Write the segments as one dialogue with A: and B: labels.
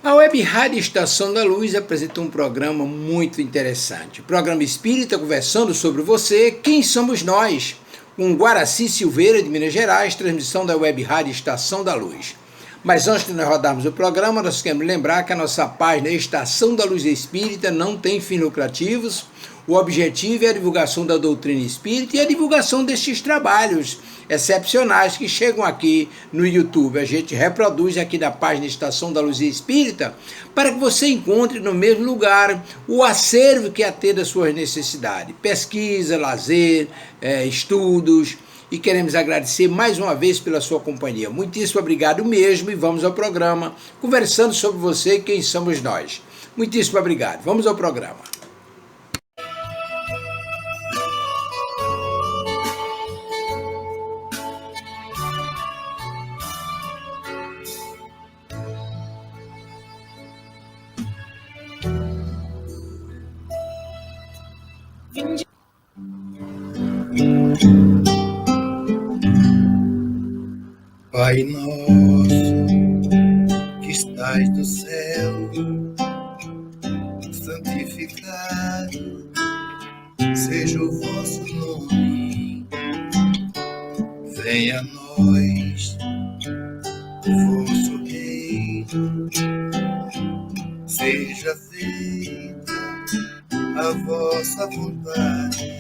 A: A Web Rádio Estação da Luz apresenta um programa muito interessante. Programa Espírita conversando sobre você, quem somos nós? Com Guaraci Silveira, de Minas Gerais, transmissão da Web Rádio Estação da Luz. Mas antes de nós rodarmos o programa, nós queremos lembrar que a nossa página Estação da Luz Espírita não tem fins lucrativos. O objetivo é a divulgação da doutrina espírita e a divulgação destes trabalhos excepcionais que chegam aqui no YouTube. A gente reproduz aqui da página Estação da Luz Espírita para que você encontre no mesmo lugar o acervo que atenda às suas necessidades. Pesquisa, lazer, estudos. E queremos agradecer mais uma vez pela sua companhia. Muitíssimo obrigado mesmo e vamos ao programa conversando sobre você e quem somos nós. Muitíssimo obrigado. Vamos ao programa.
B: Pai nosso, que estais no céu, santificado seja o vosso nome. Venha a nós o vosso reino, seja feita a vossa vontade,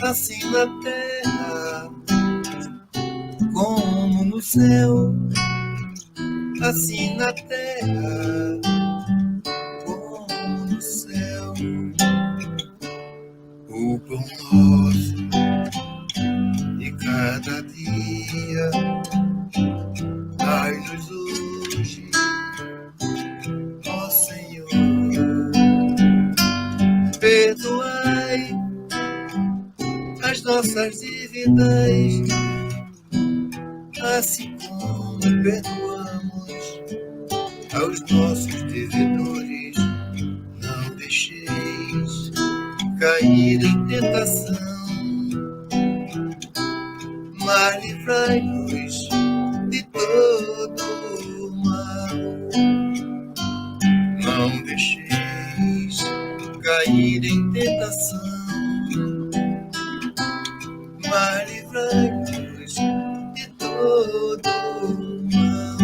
B: assim na terra como no céu, assim na terra como no céu. O pão nosso de cada dia dai-nos hoje, ó Senhor. Perdoai as nossas dívidas, assim como perdoamos aos nossos devedores. Não deixeis cair em tentação, mas livrai-nos de todo o mal. Não deixeis cair em tentação, mas livrai-nos de todo o mal.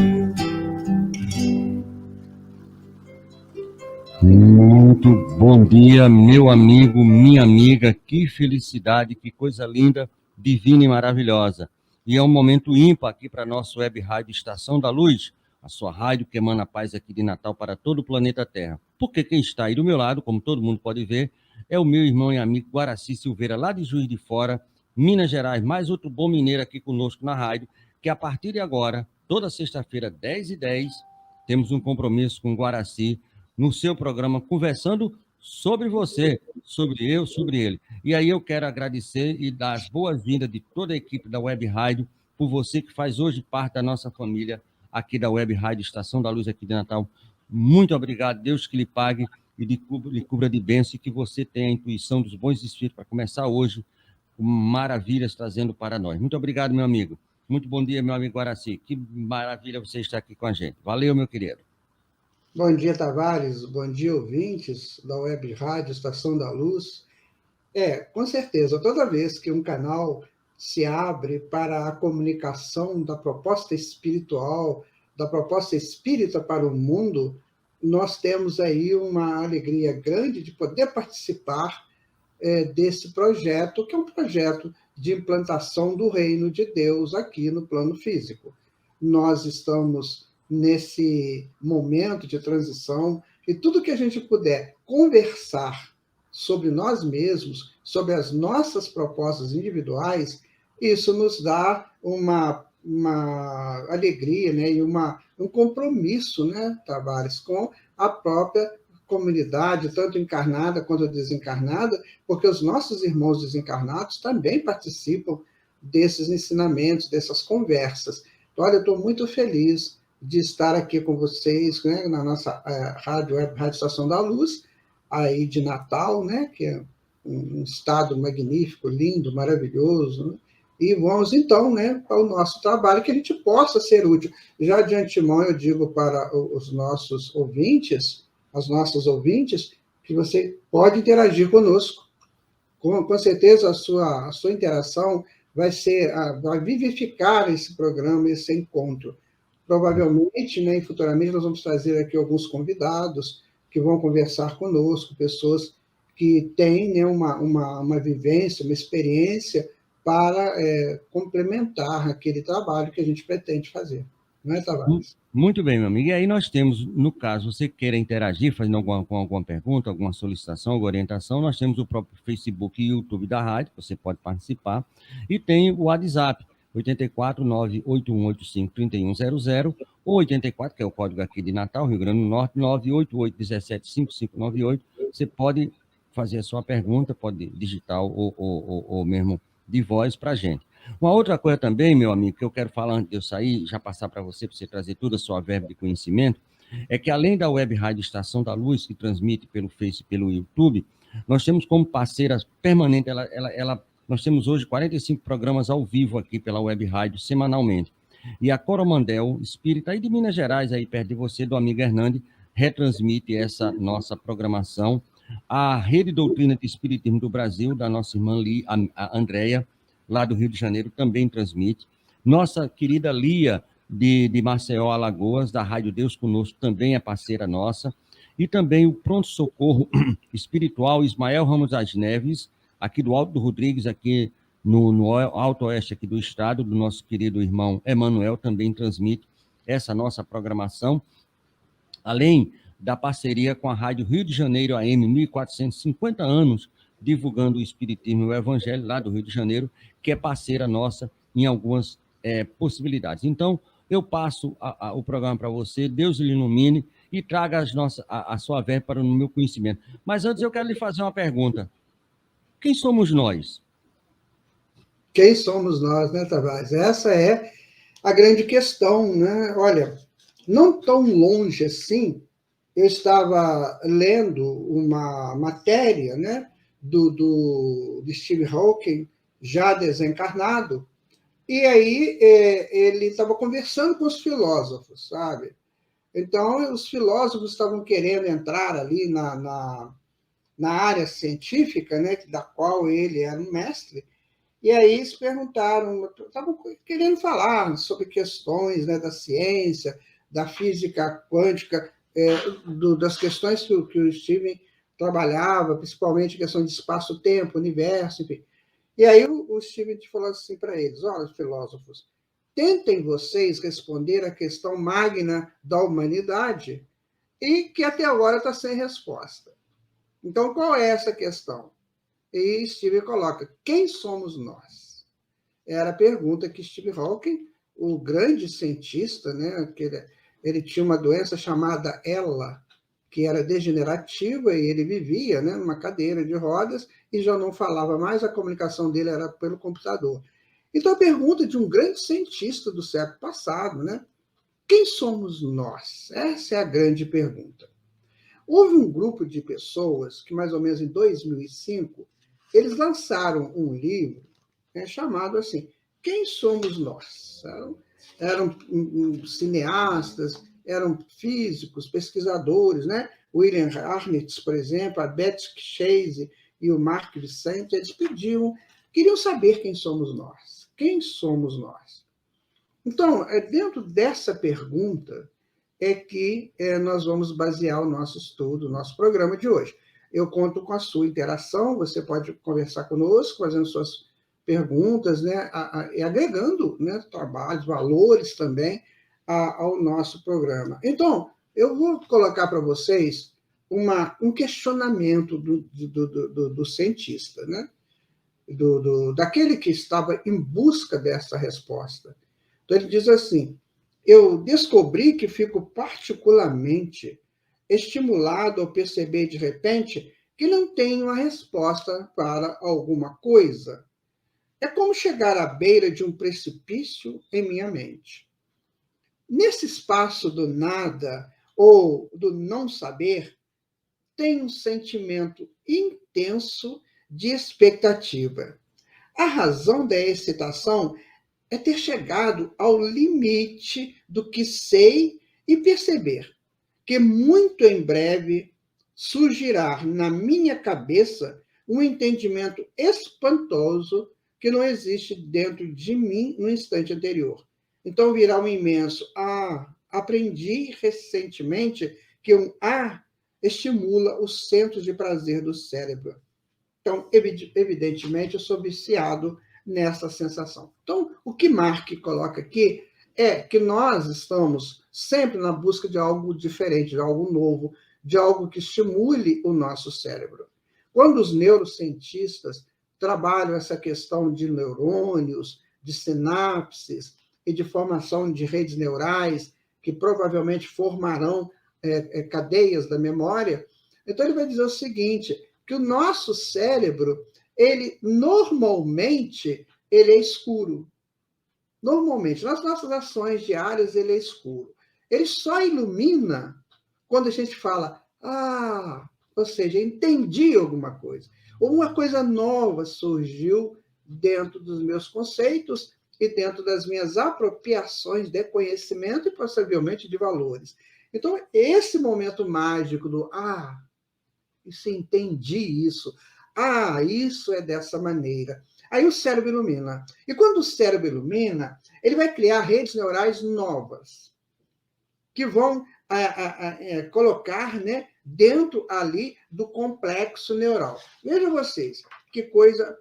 C: Muito bom dia, meu amigo, minha amiga. Que felicidade, que coisa linda, divina e maravilhosa. E é um momento ímpar aqui para a nossa web rádio Estação da Luz, a sua rádio que emana paz aqui de Natal para todo o planeta Terra. Porque quem está aí do meu lado, como todo mundo pode ver, é o meu irmão e amigo Guaraci Silveira, lá de Juiz de Fora, Minas Gerais. Mais outro bom mineiro aqui conosco na rádio, que a partir de agora, toda sexta-feira, 10h10, temos um compromisso com o Guaraci no seu programa, conversando sobre você, sobre eu, sobre ele. E aí eu quero agradecer e dar as boas-vindas de toda a equipe da Web Rádio, por você que faz hoje parte da nossa família aqui da Web Rádio Estação da Luz aqui de Natal. Muito obrigado, Deus que lhe pague e lhe cubra de bênção e que você tenha a intuição dos bons espíritos para começar hoje com maravilhas trazendo para nós. Muito obrigado, meu amigo. Muito bom dia, meu amigo Guaraci. Que maravilha você estar aqui com a gente. Valeu, meu querido.
D: Bom dia, Tavares. Bom dia, ouvintes da Web Rádio Estação da Luz. Com certeza, toda vez que um canal se abre para a comunicação da proposta espiritual, da proposta espírita para o mundo, nós temos aí uma alegria grande de poder participar desse projeto, que é um projeto de implantação do reino de Deus aqui no plano físico. Nós estamos nesse momento de transição, e tudo que a gente puder conversar sobre nós mesmos, sobre as nossas propostas individuais, isso nos dá uma alegria, né, e um compromisso, né, Tavares, com a própria comunidade, tanto encarnada quanto desencarnada, porque os nossos irmãos desencarnados também participam desses ensinamentos, dessas conversas. Então, olha, eu estou muito feliz de estar aqui com vocês, né, na nossa Rádio Estação da Luz, aí de Natal, né, que é um estado magnífico, lindo, maravilhoso, né? E vamos, então, né, para o nosso trabalho, que a gente possa ser útil. Já de antemão, eu digo para os nossos ouvintes, as nossas ouvintes, que você pode interagir conosco. Com certeza, a sua interação vai vivificar esse programa, esse encontro. Provavelmente, né, e futuramente, nós vamos trazer aqui alguns convidados que vão conversar conosco, pessoas que têm, né, uma vivência, uma experiência para complementar aquele trabalho que a gente pretende fazer. Não é, Tavares?
C: Muito bem, meu amigo. E aí nós temos, no caso, você queira interagir, fazendo com alguma pergunta, alguma solicitação, alguma orientação, nós temos o próprio Facebook e YouTube da rádio, você pode participar, e tem o WhatsApp, 849-8185-3100, ou 84, que é o código aqui de Natal, Rio Grande do Norte, 988-17-5598. Você pode fazer a sua pergunta, pode digitar ou mesmo de voz para a gente. Uma outra coisa também, meu amigo, que eu quero falar antes de eu sair, já passar para você trazer toda a sua verba de conhecimento, é que além da Web Rádio Estação da Luz, que transmite pelo Face e pelo YouTube, nós temos como parceiras permanentes, nós temos hoje 45 programas ao vivo aqui pela Web Rádio, semanalmente. E a Coromandel Espírita, aí de Minas Gerais, aí perto de você, do amigo Hernande, retransmite essa nossa programação. A Rede Doutrina de Espiritismo do Brasil, da nossa irmã a Andréia, lá do Rio de Janeiro, também transmite. Nossa querida Lia, de Maceió, Alagoas, da Rádio Deus Conosco, também é parceira nossa. E também o Pronto Socorro Espiritual Ismael Ramos das Neves, aqui do Alto do Rodrigues, aqui no Alto Oeste aqui do estado, do nosso querido irmão Emanuel, também transmite essa nossa programação. Além da parceria com a Rádio Rio de Janeiro AM 1450 anos, divulgando o Espiritismo e o Evangelho, lá do Rio de Janeiro, que é parceira nossa em algumas possibilidades. Então, eu passo o programa para você, Deus lhe ilumine e traga a sua verba para o meu conhecimento. Mas antes eu quero lhe fazer uma pergunta. Quem somos nós?
D: Quem somos nós, né, Tavares? Essa é a grande questão, né? Olha, não tão longe assim, eu estava lendo uma matéria, né, do Steve Hawking, já desencarnado, e aí ele estava conversando com os filósofos, sabe? Então, os filósofos estavam querendo entrar ali na área científica, né, da qual ele era um mestre, e aí eles perguntaram, estavam querendo falar sobre questões, né, da ciência, da física quântica, das questões que o Steven trabalhava, principalmente questão de espaço-tempo, universo, enfim. E aí o Steven falou assim para eles, olha, filósofos, tentem vocês responder a questão magna da humanidade e que até agora está sem resposta. Então, qual é essa questão? E Steve coloca, quem somos nós? Era a pergunta que Steve Hawking, o grande cientista, né, ele tinha uma doença chamada ELA, que era degenerativa, e ele vivia, né, numa cadeira de rodas e já não falava mais, a comunicação dele era pelo computador. Então, a pergunta de um grande cientista do século passado, né, quem somos nós? Essa é a grande pergunta. Houve um grupo de pessoas que, mais ou menos em 2005, eles lançaram um livro, né, chamado assim, Quem Somos Nós? Eram cineastas, eram físicos, pesquisadores, né? William Hartnett, por exemplo, a Beth Chase e o Mark Vicente, eles queriam saber quem somos nós. Quem somos nós? Então, dentro dessa pergunta é que nós vamos basear o nosso estudo, o nosso programa de hoje. Eu conto com a sua interação, você pode conversar conosco, fazendo suas perguntas, né, e agregando, né, trabalhos, valores também ao nosso programa. Então, eu vou colocar para vocês um questionamento do cientista, né, daquele que estava em busca dessa resposta. Então, ele diz assim, eu descobri que fico particularmente estimulado ao perceber de repente que não tenho a resposta para alguma coisa. É como chegar à beira de um precipício em minha mente. Nesse espaço do nada ou do não saber, tem um sentimento intenso de expectativa. A razão da excitação é ter chegado ao limite do que sei e perceber que muito em breve surgirá na minha cabeça um entendimento espantoso que não existe dentro de mim no instante anterior. Então virá um imenso aprendi recentemente que um estimula os centros de prazer do cérebro. Então, evidentemente, eu sou viciado nessa sensação. Então, o que Mark coloca aqui é que nós estamos sempre na busca de algo diferente, de algo novo, de algo que estimule o nosso cérebro. Quando os neurocientistas trabalham essa questão de neurônios, de sinapses e de formação de redes neurais, que provavelmente formarão cadeias da memória, então ele vai dizer o seguinte, que o nosso cérebro, ele normalmente, ele é escuro. Normalmente, nas nossas ações diárias, ele é escuro. Ele só ilumina quando a gente fala, ou seja, entendi alguma coisa. Ou uma coisa nova surgiu dentro dos meus conceitos e dentro das minhas apropriações de conhecimento e, possivelmente, de valores. Então, esse momento mágico do, isso, entendi isso. Isso é dessa maneira. Aí o cérebro ilumina. E quando o cérebro ilumina, ele vai criar redes neurais novas, que vão colocar, né, dentro ali do complexo neural. Vejam vocês, que coisa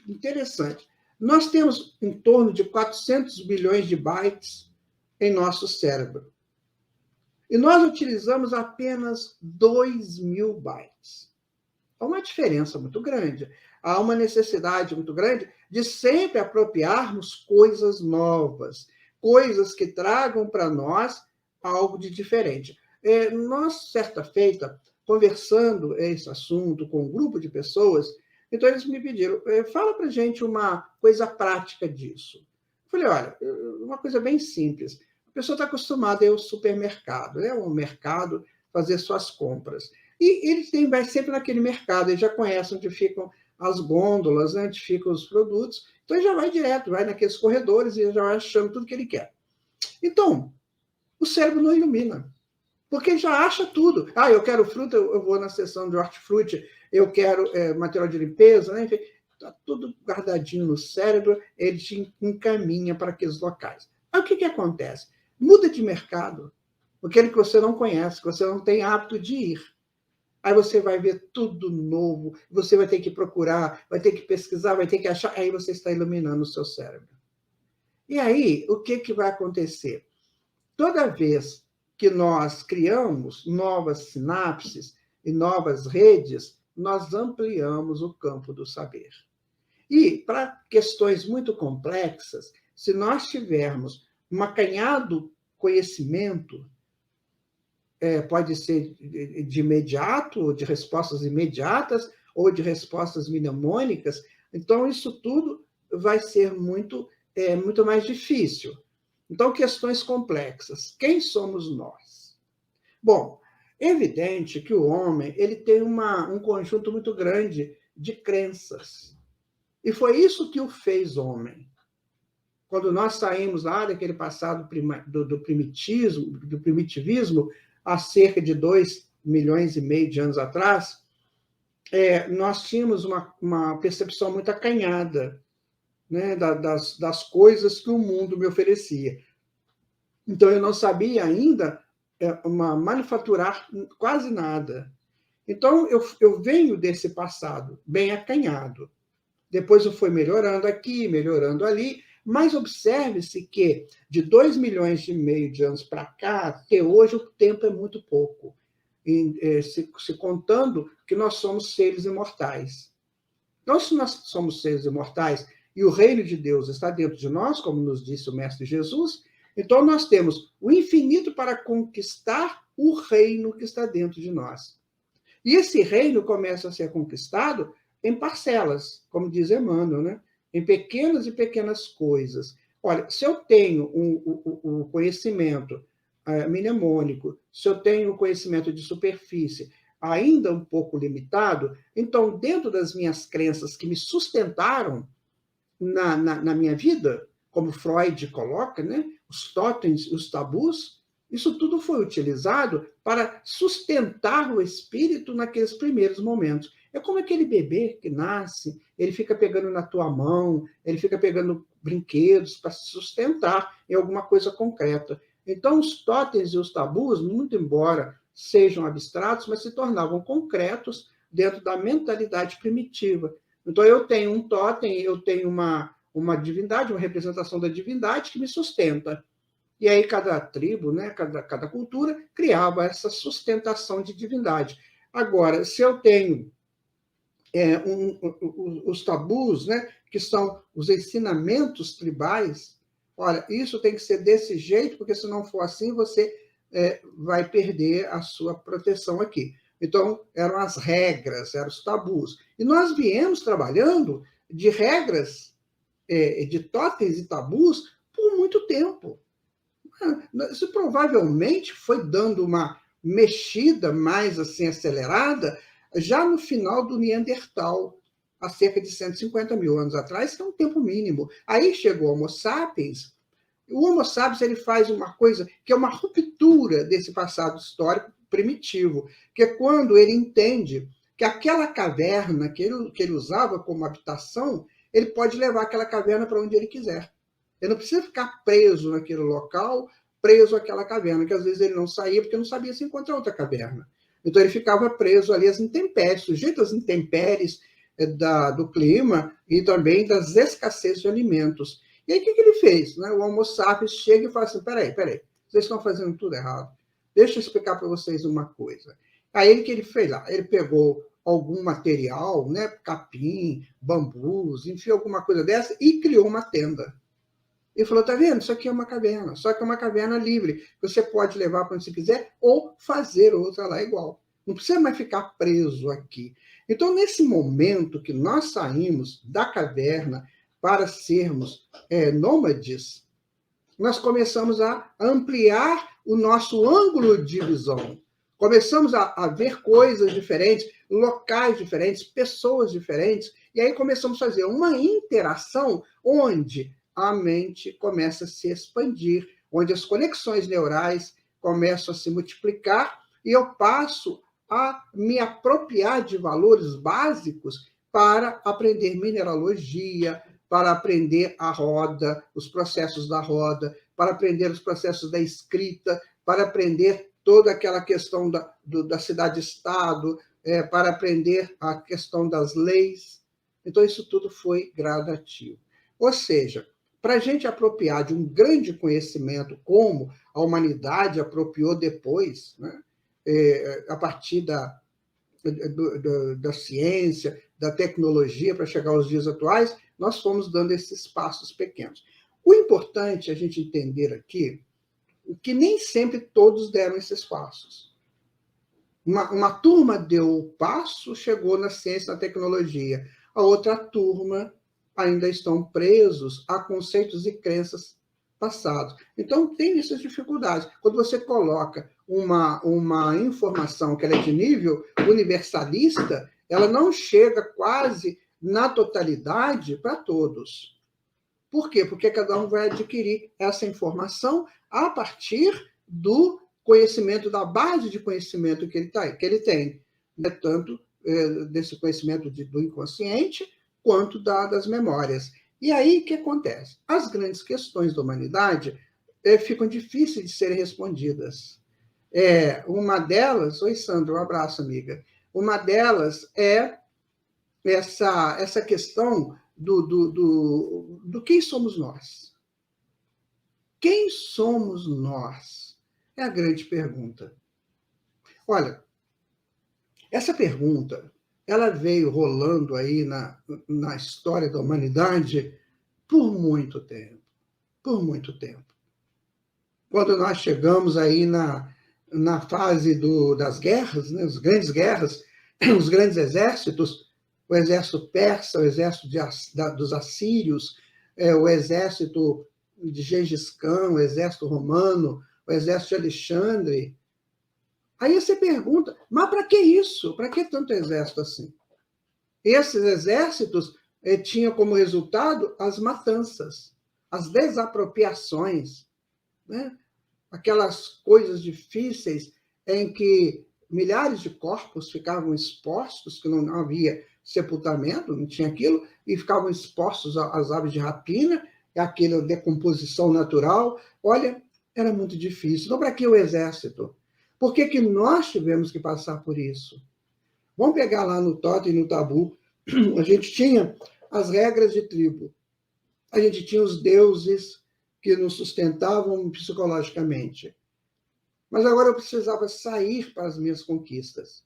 D: interessante. Nós temos em torno de 400 bilhões de bytes em nosso cérebro. E nós utilizamos apenas 2.000 bytes. Há uma diferença muito grande. Há uma necessidade muito grande de sempre apropriarmos coisas novas, coisas que tragam para nós algo de diferente. Nós, certa feita, conversando esse assunto com um grupo de pessoas, então eles me pediram, fala para a gente uma coisa prática disso. Eu falei, olha, uma coisa bem simples. A pessoa está acostumada a ir ao supermercado, ao mercado, fazer suas compras. E ele vai sempre naquele mercado, ele já conhece onde ficam as gôndolas, né, onde ficam os produtos, então ele já vai direto, vai naqueles corredores e já vai achando tudo que ele quer. Então, o cérebro não ilumina, porque ele já acha tudo. Eu quero fruta, eu vou na seção de hortifruti, eu quero material de limpeza, né? Enfim, está tudo guardadinho no cérebro, ele te encaminha para aqueles locais. Aí o que acontece? Muda de mercado, aquele que você não conhece, que você não tem hábito de ir. Aí você vai ver tudo novo, você vai ter que procurar, vai ter que pesquisar, vai ter que achar, aí você está iluminando o seu cérebro. E aí, o que vai acontecer? Toda vez que nós criamos novas sinapses e novas redes, nós ampliamos o campo do saber. E, para questões muito complexas, se nós tivermos um acanhado conhecimento, pode ser de imediato, de respostas imediatas, ou de respostas mnemônicas, então isso tudo vai ser muito mais difícil. Então, questões complexas. Quem somos nós? Bom, é evidente que o homem ele tem um conjunto muito grande de crenças. E foi isso que o fez homem. Quando nós saímos lá daquele passado do primitivismo, há cerca de 2,5 milhões de anos atrás, nós tínhamos uma percepção muito acanhada, né, das coisas que o mundo me oferecia. Então, eu não sabia ainda manufaturar quase nada. Então, eu venho desse passado bem acanhado. Depois eu fui melhorando aqui, melhorando ali, mas observe-se que de 2,5 milhões de anos para cá, até hoje, o tempo é muito pouco, se contando que nós somos seres imortais. Então, se nós somos seres imortais e o reino de Deus está dentro de nós, como nos disse o Mestre Jesus, então nós temos o infinito para conquistar o reino que está dentro de nós. E esse reino começa a ser conquistado em parcelas, como diz Emmanuel, né? Em pequenas e pequenas coisas. Olha, se eu tenho o conhecimento mnemônico, se eu tenho o conhecimento de superfície ainda um pouco limitado, então, dentro das minhas crenças que me sustentaram, na minha vida, como Freud coloca, né? Os totens, os tabus, isso tudo foi utilizado para sustentar o espírito naqueles primeiros momentos. É como aquele bebê que nasce, ele fica pegando na tua mão, ele fica pegando brinquedos para se sustentar em alguma coisa concreta. Então, os totens e os tabus, muito embora sejam abstratos, mas se tornavam concretos dentro da mentalidade primitiva. Então, eu tenho um totem, eu tenho uma divindade, uma representação da divindade que me sustenta. E aí cada tribo, né, cada cultura, criava essa sustentação de divindade. Agora, se eu tenho os tabus, né, que são os ensinamentos tribais, olha, isso tem que ser desse jeito, porque se não for assim, você vai perder a sua proteção aqui. Então, eram as regras, eram os tabus. E nós viemos trabalhando de regras, de totens e tabus, por muito tempo. Isso provavelmente foi dando uma mexida mais assim acelerada já no final do Neandertal, há cerca de 150 mil anos atrás, que é um tempo mínimo. Aí chegou o Homo sapiens. O Homo sapiens ele faz uma coisa que é uma ruptura desse passado histórico primitivo, que é quando ele entende que aquela caverna que ele usava como habitação, ele pode levar aquela caverna para onde ele quiser. Ele não precisa ficar preso naquele local, preso àquela caverna, que às vezes ele não saía porque não sabia se encontrar outra caverna. Então ele ficava preso ali às intempéries, sujeito às intempéries do clima e também das escassez de alimentos. E aí o que ele fez? Né? O Homo sapiens chega e fala assim, peraí, vocês estão fazendo tudo errado. Deixa eu explicar para vocês uma coisa. Aí o que ele fez lá? Ele pegou algum material, né, capim, bambus, enfim, alguma coisa dessa, e criou uma tenda. Ele falou, tá vendo? Isso aqui é uma caverna, só que é uma caverna livre. Você pode levar para onde você quiser ou fazer outra lá igual. Não precisa mais ficar preso aqui. Então, nesse momento que nós saímos da caverna para sermos nômades, nós começamos a ampliar o nosso ângulo de visão. Começamos a ver coisas diferentes, locais diferentes, pessoas diferentes, e aí começamos a fazer uma interação onde a mente começa a se expandir, onde as conexões neurais começam a se multiplicar e eu passo a me apropriar de valores básicos para aprender mineralogia, para aprender a roda, os processos da roda, para aprender os processos da escrita, para aprender toda aquela questão da cidade-estado, para aprender a questão das leis. Então, isso tudo foi gradativo. Ou seja, para a gente apropriar de um grande conhecimento, como a humanidade apropriou depois, né, a partir da ciência, da tecnologia, para chegar aos dias atuais, nós fomos dando esses passos pequenos. O importante é a gente entender aqui que nem sempre todos deram esses passos. Uma turma deu o passo, chegou na ciência e na tecnologia. A outra turma ainda estão presos a conceitos e crenças passados. Então, tem essas dificuldades. Quando você coloca uma informação que ela é de nível universalista, ela não chega quase na totalidade para todos. Por quê? Porque cada um vai adquirir essa informação a partir do conhecimento, da base de conhecimento que ele tem, né? Tanto desse conhecimento do inconsciente, quanto das memórias. E aí, o que acontece? As grandes questões da humanidade ficam difíceis de serem respondidas. Uma delas... Oi, Sandra, um abraço, amiga. Uma delas é essa questão do quem somos nós. Quem somos nós? É a grande pergunta. Olha, essa pergunta ela veio rolando aí na história da humanidade por muito tempo. Por muito tempo. Quando nós chegamos aí na fase das guerras, né, as grandes guerras, os grandes exércitos, o exército persa, o exército dos assírios, o exército de Gengis Khan, o exército romano, o exército de Alexandre. Aí você pergunta, mas para que isso? Para que tanto exército assim? Esses exércitos tinha como resultado as matanças, as desapropriações, né? Aquelas coisas difíceis em que milhares de corpos ficavam expostos, que não havia sepultamento, não tinha aquilo, e ficavam expostos às aves de rapina, e aquela decomposição natural. Olha, era muito difícil. Então, para que o exército? Por que que nós tivemos que passar por isso? Vamos pegar lá no Totem e no Tabu. A gente tinha as regras de tribo. A gente tinha os deuses que nos sustentavam psicologicamente. Mas agora eu precisava sair para as minhas conquistas.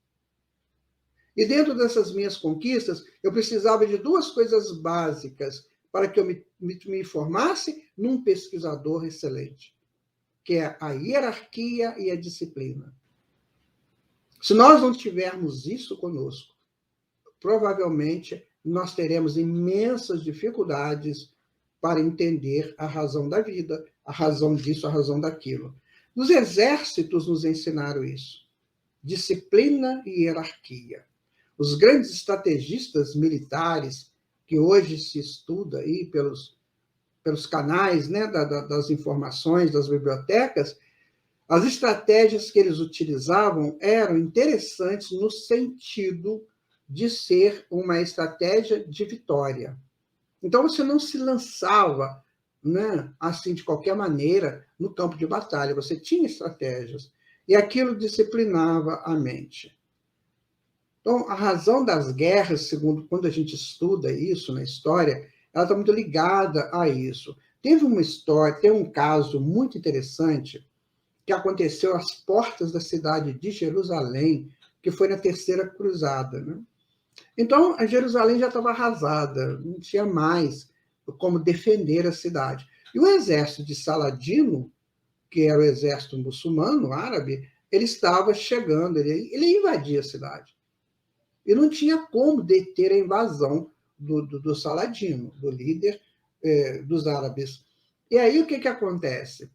D: E dentro dessas minhas conquistas, eu precisava de duas coisas básicas para que eu me formasse num pesquisador excelente, que é a hierarquia e a disciplina. Se nós não tivermos isso conosco, provavelmente nós teremos imensas dificuldades para entender a razão da vida, a razão disso, a razão daquilo. Os exércitos nos ensinaram isso. Disciplina e hierarquia. Os grandes estrategistas militares, que hoje se estuda aí pelos canais, né, das informações, das bibliotecas, as estratégias que eles utilizavam eram interessantes no sentido de ser uma estratégia de vitória. Então, você não se lançava, né, assim, de qualquer maneira, no campo de batalha. Você tinha estratégias. E aquilo disciplinava a mente. Então, a razão das guerras, segundo quando a gente estuda isso na história, ela está muito ligada a isso. Teve uma história, tem um caso muito interessante que aconteceu às portas da cidade de Jerusalém, que foi na Terceira Cruzada, né? Então, a Jerusalém já estava arrasada, não tinha mais como defender a cidade. E o exército de Saladino, que era o exército muçulmano, árabe, ele estava chegando, ele ia invadir a cidade. E não tinha como deter a invasão do Saladino, do líder dos árabes. E aí o que acontece?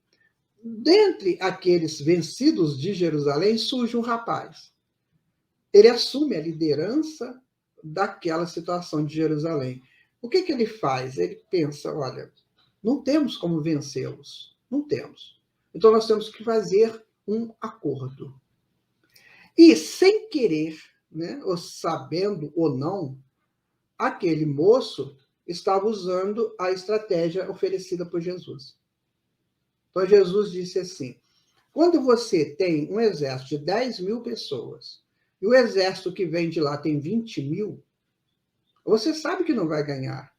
D: Dentre aqueles vencidos de Jerusalém, surge um rapaz. Ele assume a liderança daquela situação de Jerusalém. O que ele faz? Ele pensa, olha, não temos como vencê-los. Não temos. Então, nós temos que fazer um acordo. E, sem querer, né, ou sabendo ou não, aquele moço estava usando a estratégia oferecida por Jesus. Então, Jesus disse assim, quando você tem um exército de 10 mil pessoas e o exército que vem de lá tem 20 mil, você sabe que não vai ganhar.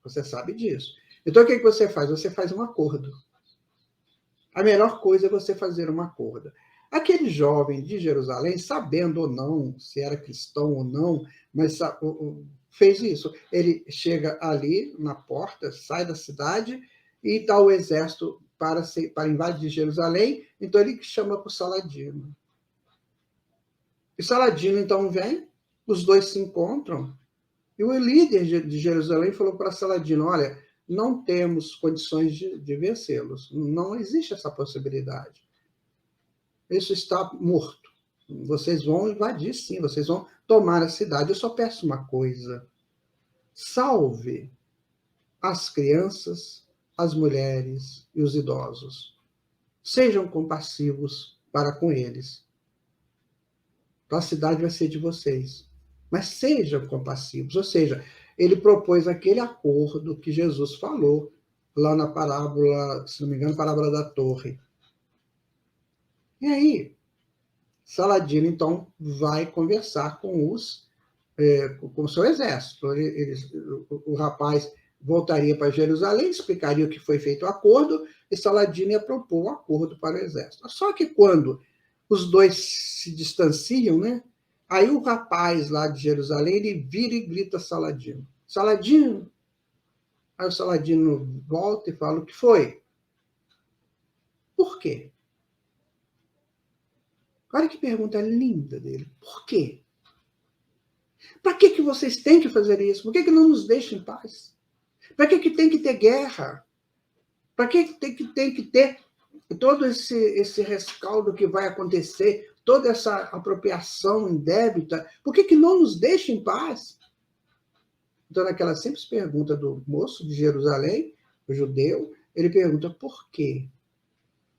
D: Você sabe disso. Então, o que você faz? Você faz um acordo. A melhor coisa é você fazer um acordo. Aquele jovem de Jerusalém, sabendo ou não, se era cristão ou não, mas fez isso. Ele chega ali na porta, sai da cidade e está o exército para invadir Jerusalém, então ele chama para o Saladino. E Saladino, então, vem, os dois se encontram, e o líder de Jerusalém falou para Saladino, olha, não temos condições de vencê-los, não existe essa possibilidade. Isso está morto. Vocês vão invadir, sim, vocês vão tomar a cidade. Eu só peço uma coisa, salve as crianças, as mulheres e os idosos. Sejam compassivos para com eles. A cidade vai ser de vocês. Mas sejam compassivos. Ou seja, ele propôs aquele acordo que Jesus falou lá na parábola, se não me engano, parábola da torre. E aí, Saladino, então, vai conversar com o seu exército. O rapaz voltaria para Jerusalém, explicaria o que foi feito o acordo, e Saladino ia propor um acordo para o exército. Só que quando os dois se distanciam, né? Aí o rapaz lá de Jerusalém, ele vira e grita a Saladino. Saladino! Aí o Saladino volta e fala, o que foi? Por quê? Olha que pergunta linda dele. Por quê? Para que vocês têm que fazer isso? Por que não nos deixam em paz? Para que tem que ter guerra? Para que tem que ter todo esse rescaldo que vai acontecer, toda essa apropriação indébita? Por que não nos deixam em paz? Então, naquela simples pergunta do moço de Jerusalém, o judeu, ele pergunta por quê?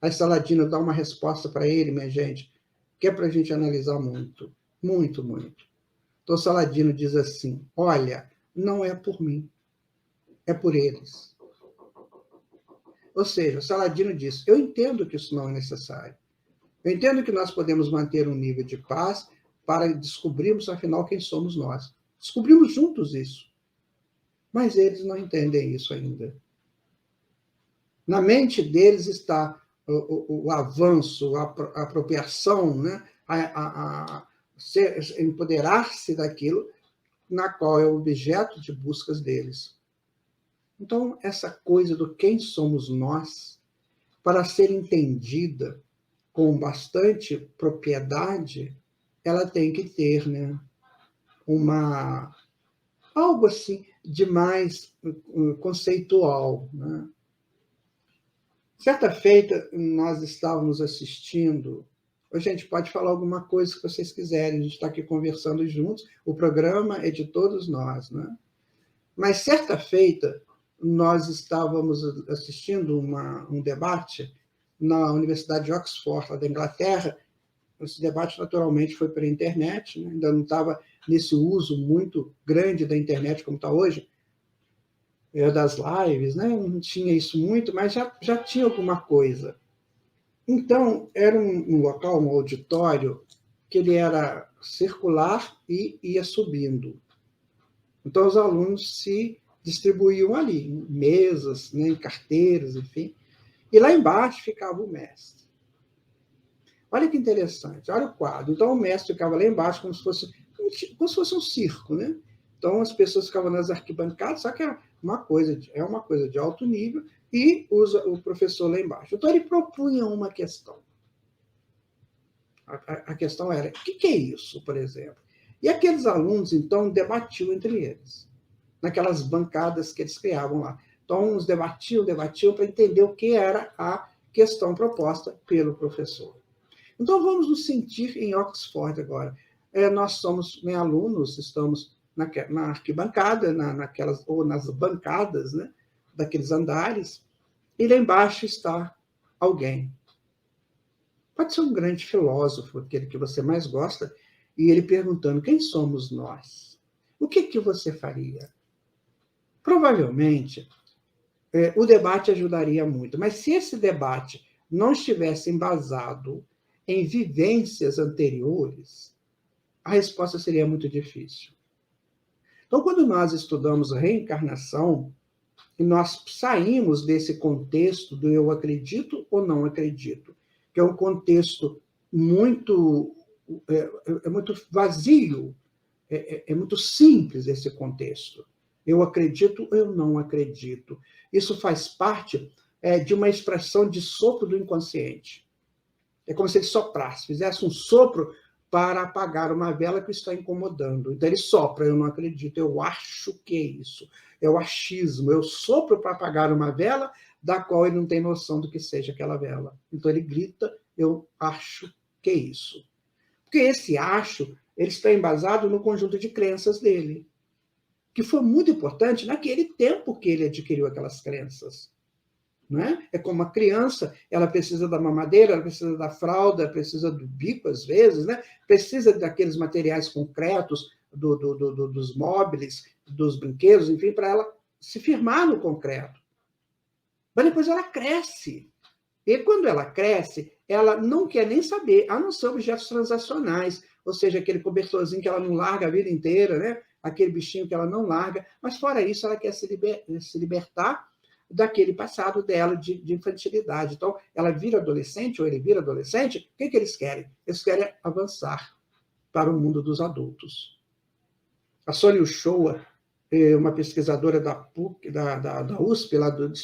D: Aí Saladino dá uma resposta para ele, minha gente, que é para a gente analisar muito, muito, muito. Então, Saladino diz assim, olha, não é por mim, é por eles. Ou seja, Saladino diz, eu entendo que isso não é necessário. Eu entendo que nós podemos manter um nível de paz para descobrirmos, afinal, quem somos nós. Descobrimos juntos isso. Mas eles não entendem isso ainda. Na mente deles está o avanço, a apropriação, né? Empoderar-se daquilo na qual é o objeto de buscas deles. Então, essa coisa do quem somos nós, para ser entendida com bastante propriedade, ela tem que ter, né, algo assim de mais conceitual, né? Certa feita, nós estávamos assistindo. A gente pode falar alguma coisa que vocês quiserem, a gente está aqui conversando juntos, o programa é de todos nós, né? Mas certa feita, nós estávamos assistindo um debate na Universidade de Oxford, lá da Inglaterra. Esse debate, naturalmente, foi pela internet, né? Ainda não estava nesse uso muito grande da internet como está hoje, das lives, né? Não tinha isso muito, mas já tinha alguma coisa. Então, era um local, um auditório, que ele era circular e ia subindo. Então, os alunos se distribuíam ali, em mesas, né, em carteiras, enfim. E lá embaixo ficava o mestre. Olha que interessante, olha o quadro. Então, o mestre ficava lá embaixo como se fosse um circo, né? Então, as pessoas ficavam nas arquibancadas, só que é uma coisa de alto nível, e o professor lá embaixo. Então, ele propunha uma questão. A questão era, o que é isso, por exemplo? E aqueles alunos, então, debatiam entre eles, naquelas bancadas que eles criavam lá. Então, uns debatiam para entender o que era a questão proposta pelo professor. Então, vamos nos sentir em Oxford agora. Nós somos, né, alunos, estamos na arquibancada, ou nas bancadas, né, daqueles andares, e lá embaixo está alguém. Pode ser um grande filósofo, aquele que você mais gosta, e ele perguntando, quem somos nós? O que você faria? Provavelmente, o debate ajudaria muito, mas se esse debate não estivesse embasado em vivências anteriores, a resposta seria muito difícil. Então, quando nós estudamos reencarnação, e nós saímos desse contexto do eu acredito ou não acredito, que é um contexto muito vazio, é muito simples esse contexto. Eu acredito ou eu não acredito. Isso faz parte de uma expressão de sopro do inconsciente. É como se ele soprasse, fizesse um sopro para apagar uma vela que está incomodando. Então, ele sopra, eu não acredito, eu acho que é isso. É o achismo, eu sopro para apagar uma vela da qual ele não tem noção do que seja aquela vela. Então, ele grita, eu acho que é isso. Porque esse acho, ele está embasado no conjunto de crenças dele, que foi muito importante naquele tempo que ele adquiriu aquelas crenças. Não é? É como uma criança, ela precisa da mamadeira, ela precisa da fralda, precisa do bico, às vezes, né? Precisa daqueles materiais concretos, dos móveis, dos brinquedos, enfim, para ela se firmar no concreto. Mas depois ela cresce. E quando ela cresce, ela não quer nem saber, a não ser objetos transacionais, ou seja, aquele cobertorzinho que ela não larga a vida inteira, né? Aquele bichinho que ela não larga, mas fora isso, ela quer se libertar daquele passado dela de infantilidade. Então, ela vira adolescente, ou ele vira adolescente, o que eles querem? Eles querem avançar para o mundo dos adultos. A Sônia Uchoa, uma pesquisadora da PUC, da USP, lá de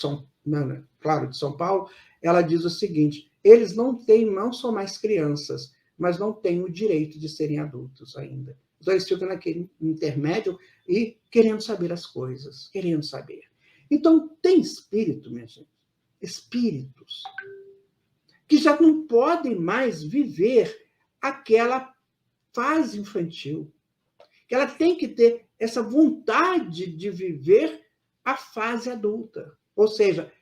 D: São Paulo, ela diz o seguinte, eles não são mais crianças, mas não têm o direito de serem adultos ainda. Então, eles ficam naquele intermédio e querendo saber as coisas, querendo saber. Então, tem espírito, minha gente, espíritos, que já não podem mais viver aquela fase infantil, que ela tem que ter essa vontade de viver a fase adulta, ou seja,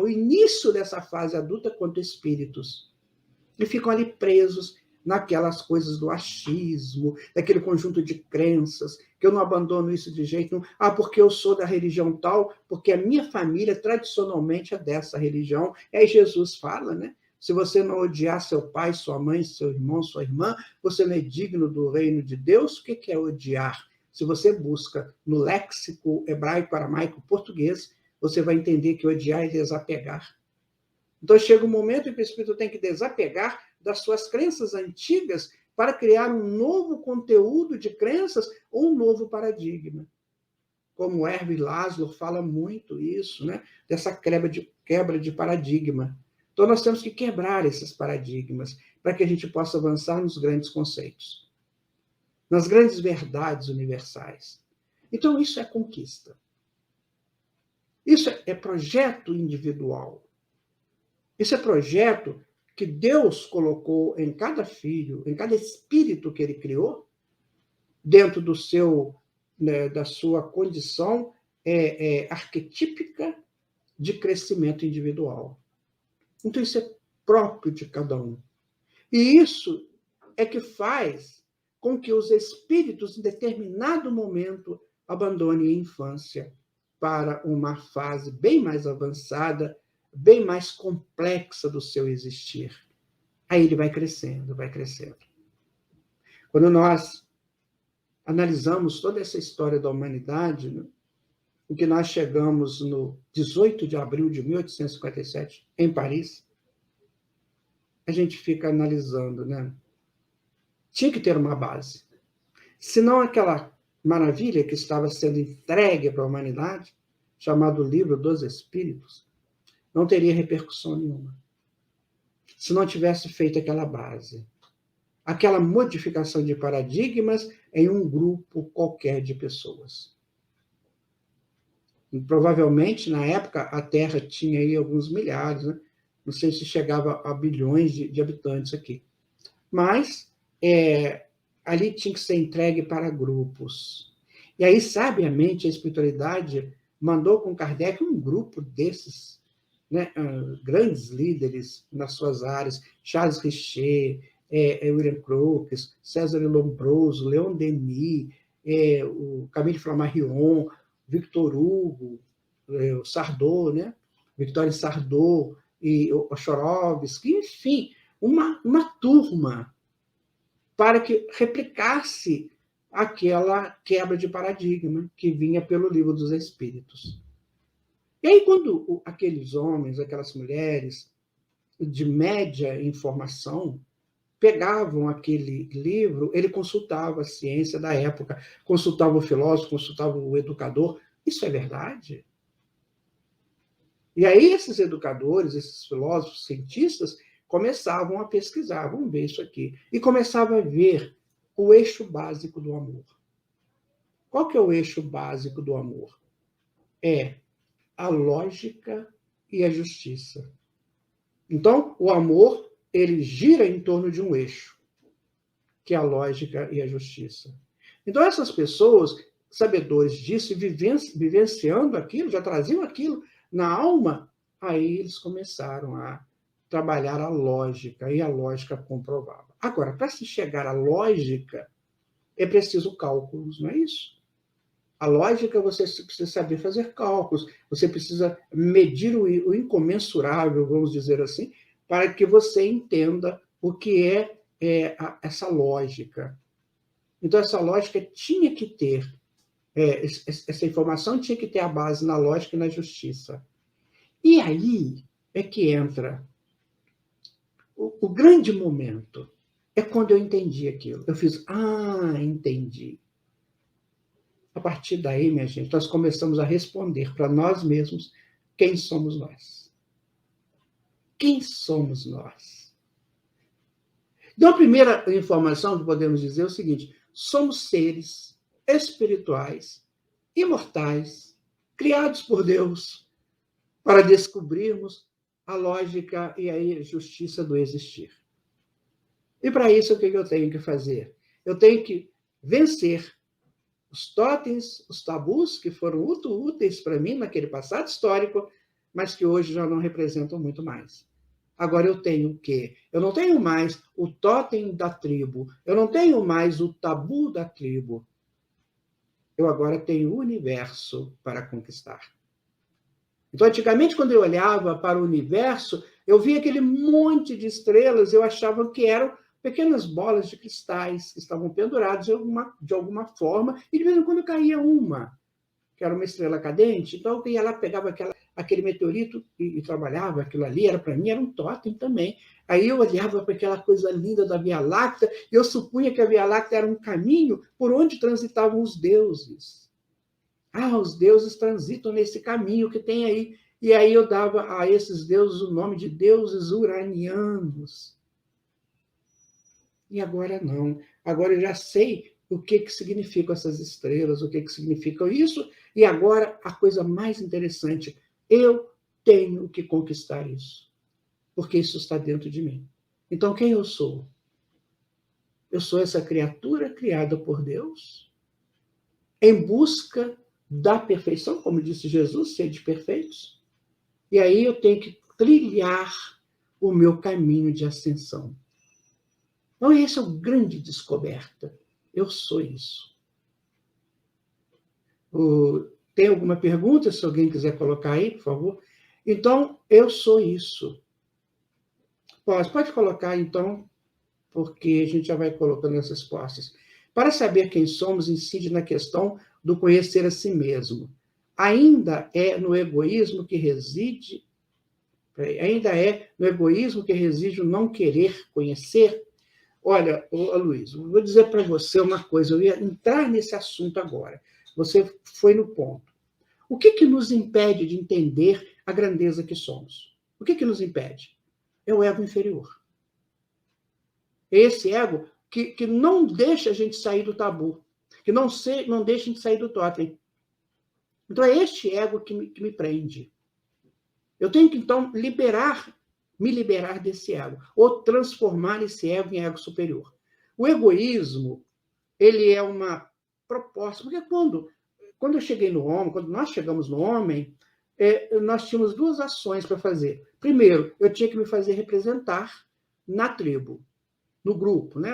D: o início dessa fase adulta quanto espíritos. E ficam ali presos naquelas coisas do achismo, daquele conjunto de crenças, que eu não abandono isso de jeito nenhum. Ah, porque eu sou da religião tal, porque a minha família tradicionalmente é dessa religião. E aí Jesus fala, né? Se você não odiar seu pai, sua mãe, seu irmão, sua irmã, você não é digno do reino de Deus. O que é odiar? Se você busca no léxico hebraico, aramaico, português, você vai entender que odiar é desapegar. Então, chega um momento em que o espírito tem que desapegar das suas crenças antigas para criar um novo conteúdo de crenças ou um novo paradigma. Como Erwin Laszlo fala muito isso, né? Dessa quebra de paradigma. Então, nós temos que quebrar esses paradigmas para que a gente possa avançar nos grandes conceitos, nas grandes verdades universais. Então, isso é conquista. Isso é projeto individual. Isso é projeto que Deus colocou em cada filho, em cada espírito que ele criou, dentro do seu, né, da sua condição arquetípica de crescimento individual. Então, isso é próprio de cada um. E isso é que faz com que os espíritos, em determinado momento, abandonem a infância para uma fase bem mais avançada, bem mais complexa do seu existir. Aí ele vai crescendo, vai crescendo. Quando nós analisamos toda essa história da humanidade, né, em que nós chegamos no 18 de abril de 1857, em Paris, a gente fica analisando, né? Tinha que ter uma base. Senão aquela maravilha que estava sendo entregue para a humanidade, chamado Livro dos Espíritos, não teria repercussão nenhuma. Se não tivesse feito aquela base, aquela modificação de paradigmas em um grupo qualquer de pessoas. E, provavelmente, na época, a Terra tinha aí alguns milhares, né? Não sei se chegava a bilhões de habitantes aqui. Mas ali tinha que ser entregue para grupos. E aí, sabiamente, a espiritualidade mandou com Kardec um grupo desses, né, grandes líderes nas suas áreas, Charles Richer, William Crookes, César Lombroso, Leon Denis, o Camille Flammarion, Victor Hugo, o Sardou, né? Victorien Sardou e o Chorovsky, enfim, uma turma para que replicasse aquela quebra de paradigma que vinha pelo Livro dos Espíritos. E aí, quando aqueles homens, aquelas mulheres de média informação pegavam aquele livro, ele consultava a ciência da época, consultava o filósofo, consultava o educador. Isso é verdade? E aí esses educadores, esses filósofos, cientistas, começavam a pesquisar, vamos ver isso aqui, e começavam a ver o eixo básico do amor. Qual que é o eixo básico do amor? É a lógica e a justiça. Então, o amor, ele gira em torno de um eixo, que é a lógica e a justiça. Então, essas pessoas, sabedores disso, vivenciando aquilo, já traziam aquilo na alma, aí eles começaram a trabalhar a lógica, e a lógica comprovava. Agora, para se chegar à lógica, é preciso cálculos, não é isso? A lógica, você precisa saber fazer cálculos, você precisa medir o incomensurável, vamos dizer assim, para que você entenda o que é essa lógica. Então, essa lógica tinha que ter, essa informação tinha que ter a base na lógica e na justiça. E aí é que entra o grande momento. É quando eu entendi aquilo. Eu fiz, entendi. A partir daí, minha gente, nós começamos a responder para nós mesmos quem somos nós. Quem somos nós? Então, a primeira informação que podemos dizer é o seguinte: somos seres espirituais, imortais, criados por Deus, para descobrirmos a lógica e a justiça do existir. E para isso, o que eu tenho que fazer? Eu tenho que vencer os totens, os tabus, que foram muito úteis para mim naquele passado histórico, mas que hoje já não representam muito mais. Agora eu tenho o quê? Eu não tenho mais o totem da tribo, eu não tenho mais o tabu da tribo. Eu agora tenho o universo para conquistar. Então, antigamente, quando eu olhava para o universo, eu via aquele monte de estrelas, eu achava que eram pequenas bolas de cristais que estavam penduradas de alguma forma, e de vez em quando caía uma, que era uma estrela cadente. Então, eu ia lá, pegava aquele meteorito e trabalhava aquilo ali, para mim era um totem também. Aí eu olhava para aquela coisa linda da Via Láctea, e eu supunha que a Via Láctea era um caminho por onde transitavam os deuses. Os deuses transitam nesse caminho que tem aí. E aí eu dava a esses deuses o nome de deuses uranianos. E agora não. Agora eu já sei o que significam essas estrelas, o que significa isso. E agora a coisa mais interessante, eu tenho que conquistar isso. Porque isso está dentro de mim. Então, quem eu sou? Eu sou essa criatura criada por Deus, em busca da perfeição, como disse Jesus, ser de perfeitos. E aí eu tenho que trilhar o meu caminho de ascensão. Então, essa é uma grande descoberta. Eu sou isso. Tem alguma pergunta? Se alguém quiser colocar aí, por favor. Então, eu sou isso. Pode colocar, então, porque a gente já vai colocando as respostas. Para saber quem somos, incide na questão do conhecer a si mesmo. Ainda é no egoísmo que reside o não querer conhecer. Olha, Luiz, eu vou dizer para você uma coisa, eu ia entrar nesse assunto agora. Você foi no ponto. O que nos impede de entender a grandeza que somos? O que nos impede? É o ego inferior. É esse ego que não deixa a gente sair do tabu, que não deixa a gente sair do totem. Então, é este ego que me prende. Eu tenho que, então, me liberar desse ego, ou transformar esse ego em ego superior. O egoísmo, ele é uma proposta, porque quando eu cheguei no homem, quando nós chegamos no homem, nós tínhamos duas ações para fazer. Primeiro, eu tinha que me fazer representar na tribo, no grupo, né?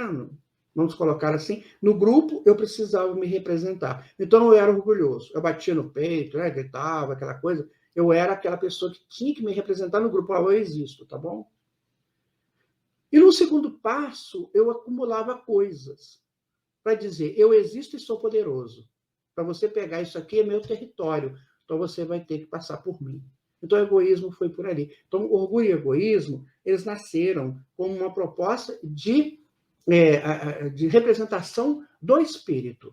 D: Vamos colocar assim, no grupo eu precisava me representar. Então eu era orgulhoso, eu batia no peito, né? Gritava, aquela coisa. Eu era aquela pessoa que tinha que me representar no grupo. Eu existo, tá bom? E no segundo passo, eu acumulava coisas para dizer, eu existo e sou poderoso. Para você pegar isso aqui é meu território, então você vai ter que passar por mim. Então o egoísmo foi por ali. Então orgulho e egoísmo, eles nasceram como uma proposta de representação do espírito,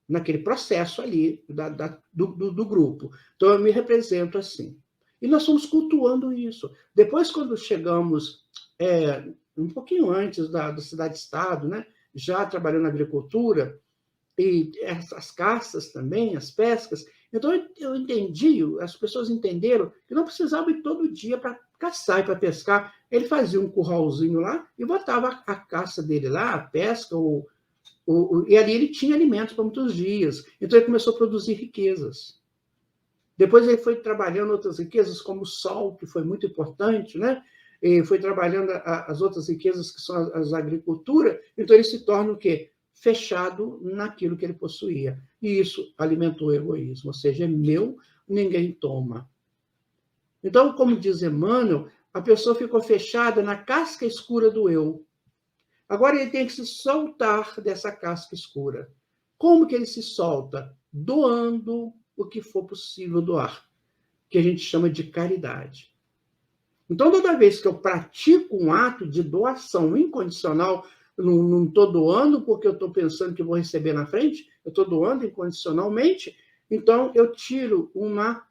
D: naquele processo ali do grupo. Então, eu me represento assim. E nós fomos cultuando isso. Depois, quando chegamos um pouquinho antes da cidade-estado, né, já trabalhando na agricultura, e as caças também, as pescas, então eu entendi, as pessoas entenderam que não precisava ir todo dia para caçar e para pescar. Ele fazia um curralzinho lá e botava a caça dele lá, a pesca, e ali ele tinha alimentos para muitos dias. Então ele começou a produzir riquezas. Depois ele foi trabalhando outras riquezas, como o sol, que foi muito importante, né? E foi trabalhando as outras riquezas, que são as agricultura. Então ele se torna o quê? Fechado naquilo que ele possuía. E isso alimentou o egoísmo, ou seja, é meu, ninguém toma. Então, como diz Emmanuel, a pessoa ficou fechada na casca escura do eu. Agora ele tem que se soltar dessa casca escura. Como que ele se solta? Doando o que for possível doar, que a gente chama de caridade. Então, toda vez que eu pratico um ato de doação incondicional, não estou doando porque eu estou pensando que vou receber na frente, eu estou doando incondicionalmente, então eu tiro uma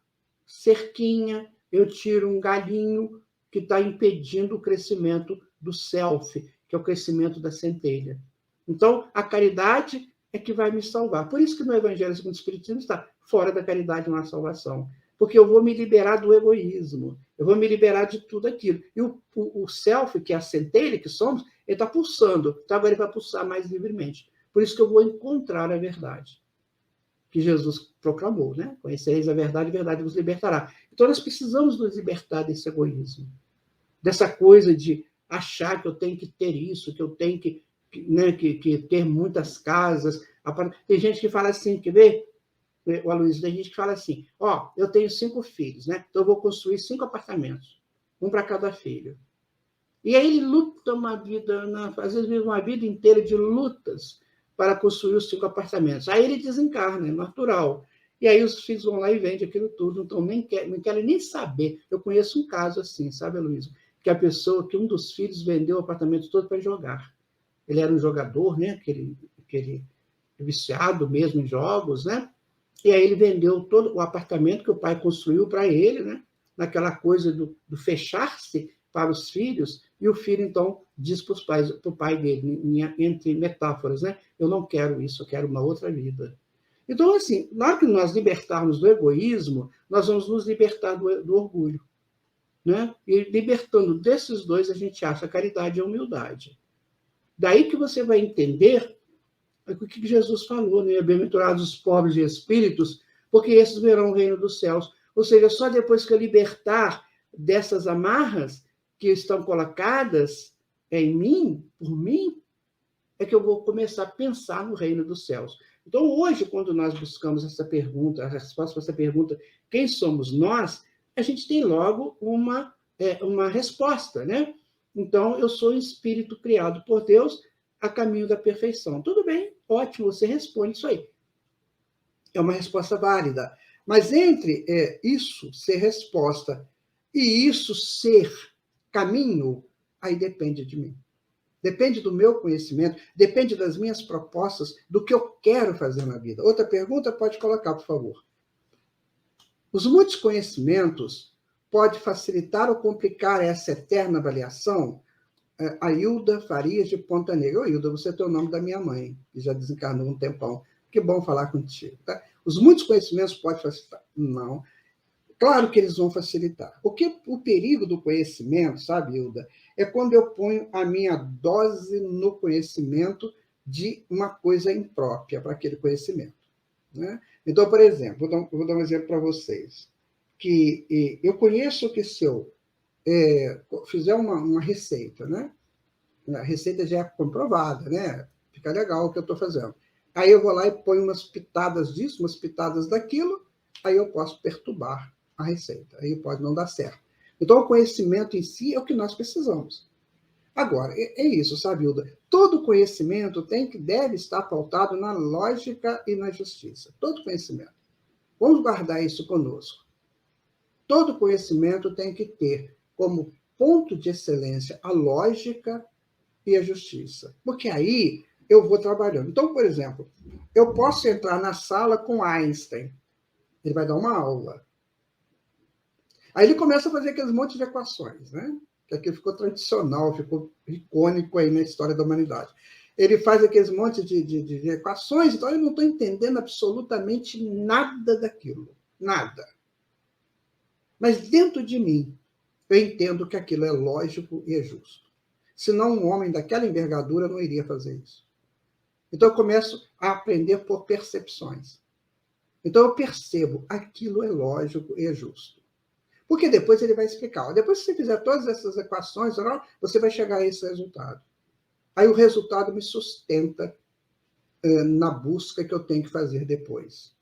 D: cerquinha, eu tiro um galinho que está impedindo o crescimento do self, que é o crescimento da centelha. Então, a caridade é que vai me salvar. Por isso que no Evangelho segundo o Espiritismo está fora da caridade não há salvação. Porque eu vou me liberar do egoísmo, eu vou me liberar de tudo aquilo. E o self, que é a centelha que somos, ele está pulsando. Então agora ele vai pulsar mais livremente. Por isso que eu vou encontrar a verdade. que Jesus proclamou, né? Conhecereis a verdade vos libertará. Então, nós precisamos nos libertar desse egoísmo, dessa coisa de achar que eu tenho que ter isso, que eu tenho que, né, que ter muitas casas. Tem gente que fala assim, quer ver, o Aloysio, tem gente que fala assim, ó, eu tenho 5 filhos, né? Então eu vou construir 5 apartamentos, um para cada filho. E aí ele luta uma vida, às vezes vive uma vida inteira de lutas para construir os 5 apartamentos. Aí ele desencarna, é natural. E aí os filhos vão lá e vendem aquilo tudo, então não querem nem saber. Eu conheço um caso assim, sabe, Aloysio? Que um dos filhos vendeu o apartamento todo para jogar. Ele era um jogador, né? Aquele viciado mesmo em jogos, né? E aí ele vendeu todo o apartamento que o pai construiu para ele, né? Naquela coisa do fechar-se para os filhos, e o filho, então, diz para o pai dele, entre metáforas, né? Eu não quero isso, eu quero uma outra vida. Então, assim, na hora que nós libertarmos do egoísmo, nós vamos nos libertar do orgulho. Né? E libertando desses dois, a gente acha a caridade e a humildade. Daí que você vai entender o que Jesus falou, né? Bem-aventurados os pobres de espíritos, porque esses verão o reino dos céus. Ou seja, só depois que eu libertar dessas amarras que estão colocadas em mim, por mim, é que eu vou começar a pensar no reino dos céus. Então, hoje, quando nós buscamos essa pergunta, a resposta para essa pergunta, quem somos nós, a gente tem logo uma resposta, né? Então, eu sou um espírito criado por Deus a caminho da perfeição. Tudo bem, ótimo, você responde isso aí. É uma resposta válida. Mas entre isso ser resposta e isso ser caminho, aí depende de mim. Depende do meu conhecimento, depende das minhas propostas, do que eu quero fazer na vida. Outra pergunta pode colocar, por favor. Os muitos conhecimentos podem facilitar ou complicar essa eterna avaliação? A Hilda Farias de Ponta Negra. Ô, Hilda, você tem o nome da minha mãe, que já desencarnou um tempão. Que bom falar contigo. Tá? Os muitos conhecimentos podem facilitar? Não. Claro que eles vão facilitar. O perigo do conhecimento, sabe, Hilda, é quando eu ponho a minha dose no conhecimento de uma coisa imprópria para aquele conhecimento. Né? Então, por exemplo, vou dar um exemplo para vocês. Que eu conheço que se eu fizer uma receita, né? A receita já é comprovada, né? Fica legal o que eu estou fazendo. Aí eu vou lá e ponho umas pitadas disso, umas pitadas daquilo, aí eu posso perturbar a receita. Aí pode não dar certo. Então, o conhecimento em si é o que nós precisamos. Agora, é isso, sabe, Hilda? Todo conhecimento deve estar pautado na lógica e na justiça. Todo conhecimento. Vamos guardar isso conosco. Todo conhecimento tem que ter como ponto de excelência a lógica e a justiça. Porque aí eu vou trabalhando. Então, por exemplo, eu posso entrar na sala com Einstein. Ele vai dar uma aula. Aí ele começa a fazer aqueles montes de equações, né? Que aqui ficou tradicional, ficou icônico aí na história da humanidade. Ele faz aqueles montes de equações, então eu não estou entendendo absolutamente nada daquilo. Nada. Mas dentro de mim, eu entendo que aquilo é lógico e é justo. Senão um homem daquela envergadura não iria fazer isso. Então eu começo a aprender por percepções. Então eu percebo, aquilo é lógico e é justo. Porque depois ele vai explicar. Depois que você fizer todas essas equações, você vai chegar a esse resultado. Aí o resultado me sustenta na busca que eu tenho que fazer depois.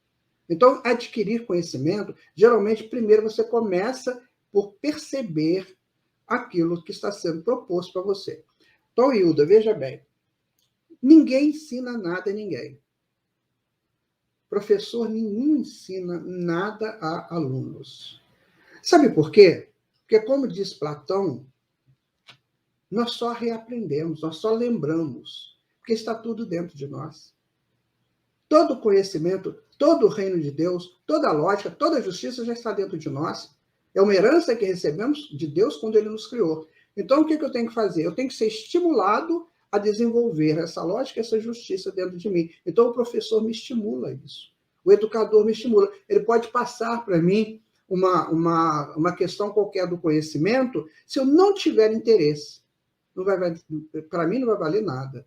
D: Então, adquirir conhecimento, geralmente, primeiro você começa por perceber aquilo que está sendo proposto para você. Então, Hilda, veja bem, ninguém ensina nada a ninguém. Professor nenhum ensina nada a alunos. Sabe por quê? Porque, como diz Platão, nós só reaprendemos, nós só lembramos, porque está tudo dentro de nós. Todo conhecimento, todo o reino de Deus, toda a lógica, toda a justiça já está dentro de nós. É uma herança que recebemos de Deus quando Ele nos criou. Então, o que eu tenho que fazer? Eu tenho que ser estimulado a desenvolver essa lógica, essa justiça dentro de mim. Então, o professor me estimula isso. O educador me estimula. Ele pode passar para mim uma questão qualquer do conhecimento, se eu não tiver interesse. Para mim, não vai valer nada.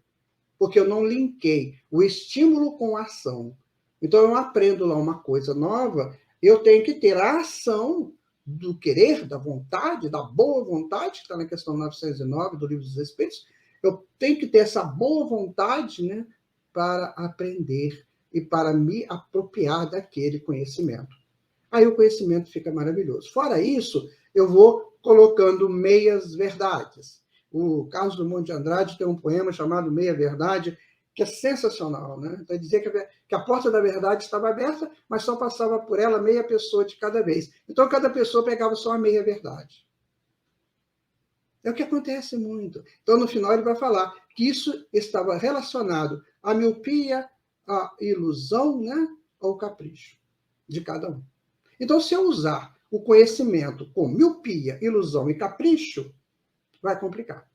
D: Porque eu não linkei o estímulo com a ação. Então, eu aprendo lá uma coisa nova, eu tenho que ter a ação do querer, da vontade, da boa vontade, que está na questão 909 do Livro dos Espíritos. Eu tenho que ter essa boa vontade, né, para aprender e para me apropriar daquele conhecimento. Aí o conhecimento fica maravilhoso. Fora isso, eu vou colocando meias verdades. O Carlos Drummond de Andrade tem um poema chamado Meia Verdade, que é sensacional, né? Então, dizia que a porta da verdade estava aberta, mas só passava por ela meia pessoa de cada vez. Então, cada pessoa pegava só a meia verdade. É o que acontece muito. Então, no final, ele vai falar que isso estava relacionado à miopia, à ilusão, né? Ao capricho de cada um. Então, se eu usar o conhecimento com miopia, ilusão e capricho, vai complicar.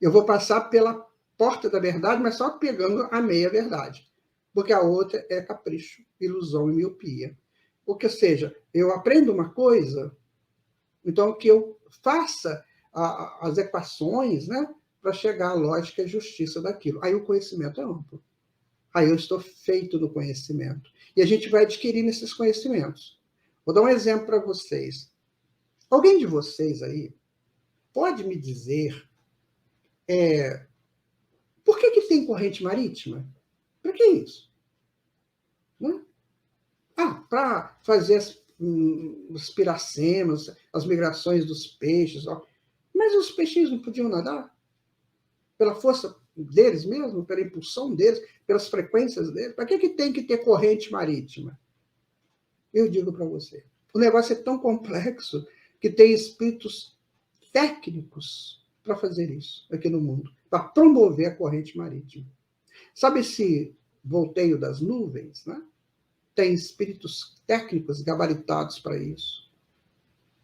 D: Eu vou passar pela porta da verdade, mas só pegando a meia-verdade. Porque a outra é capricho, ilusão e miopia. Ou seja, eu aprendo uma coisa, então que eu faça as equações, né, para chegar à lógica e justiça daquilo. Aí o conhecimento é amplo. Aí eu estou feito no conhecimento. E a gente vai adquirindo esses conhecimentos. Vou dar um exemplo para vocês. Alguém de vocês aí pode me dizer por que tem corrente marítima? Para que isso? Né? Para fazer os piracemas, as migrações dos peixes. Ó. Mas os peixes não podiam nadar? Pela força deles mesmo, pela impulsão deles, pelas frequências deles? Para que tem que ter corrente marítima? Eu digo para você. O negócio é tão complexo que tem espíritos técnicos para fazer isso aqui no mundo, para promover a corrente marítima. Sabe esse volteio das nuvens, né? Tem espíritos técnicos gabaritados para isso.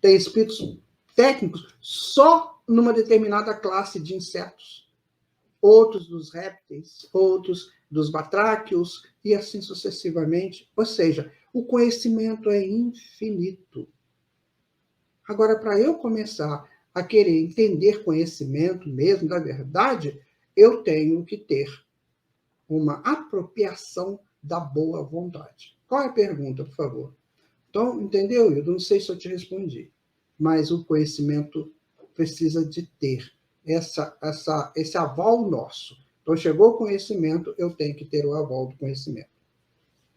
D: Tem espíritos técnicos só numa determinada classe de insetos. Outros dos répteis, outros dos batráquios, e assim sucessivamente. Ou seja, o conhecimento é infinito. Agora, para eu começar a querer entender conhecimento mesmo da verdade, eu tenho que ter uma apropriação da boa vontade. Qual é a pergunta, por favor? Então, entendeu, Hildo? Não sei se eu te respondi, mas o conhecimento precisa de ter esse aval nosso. Então, chegou o conhecimento, eu tenho que ter o aval do conhecimento.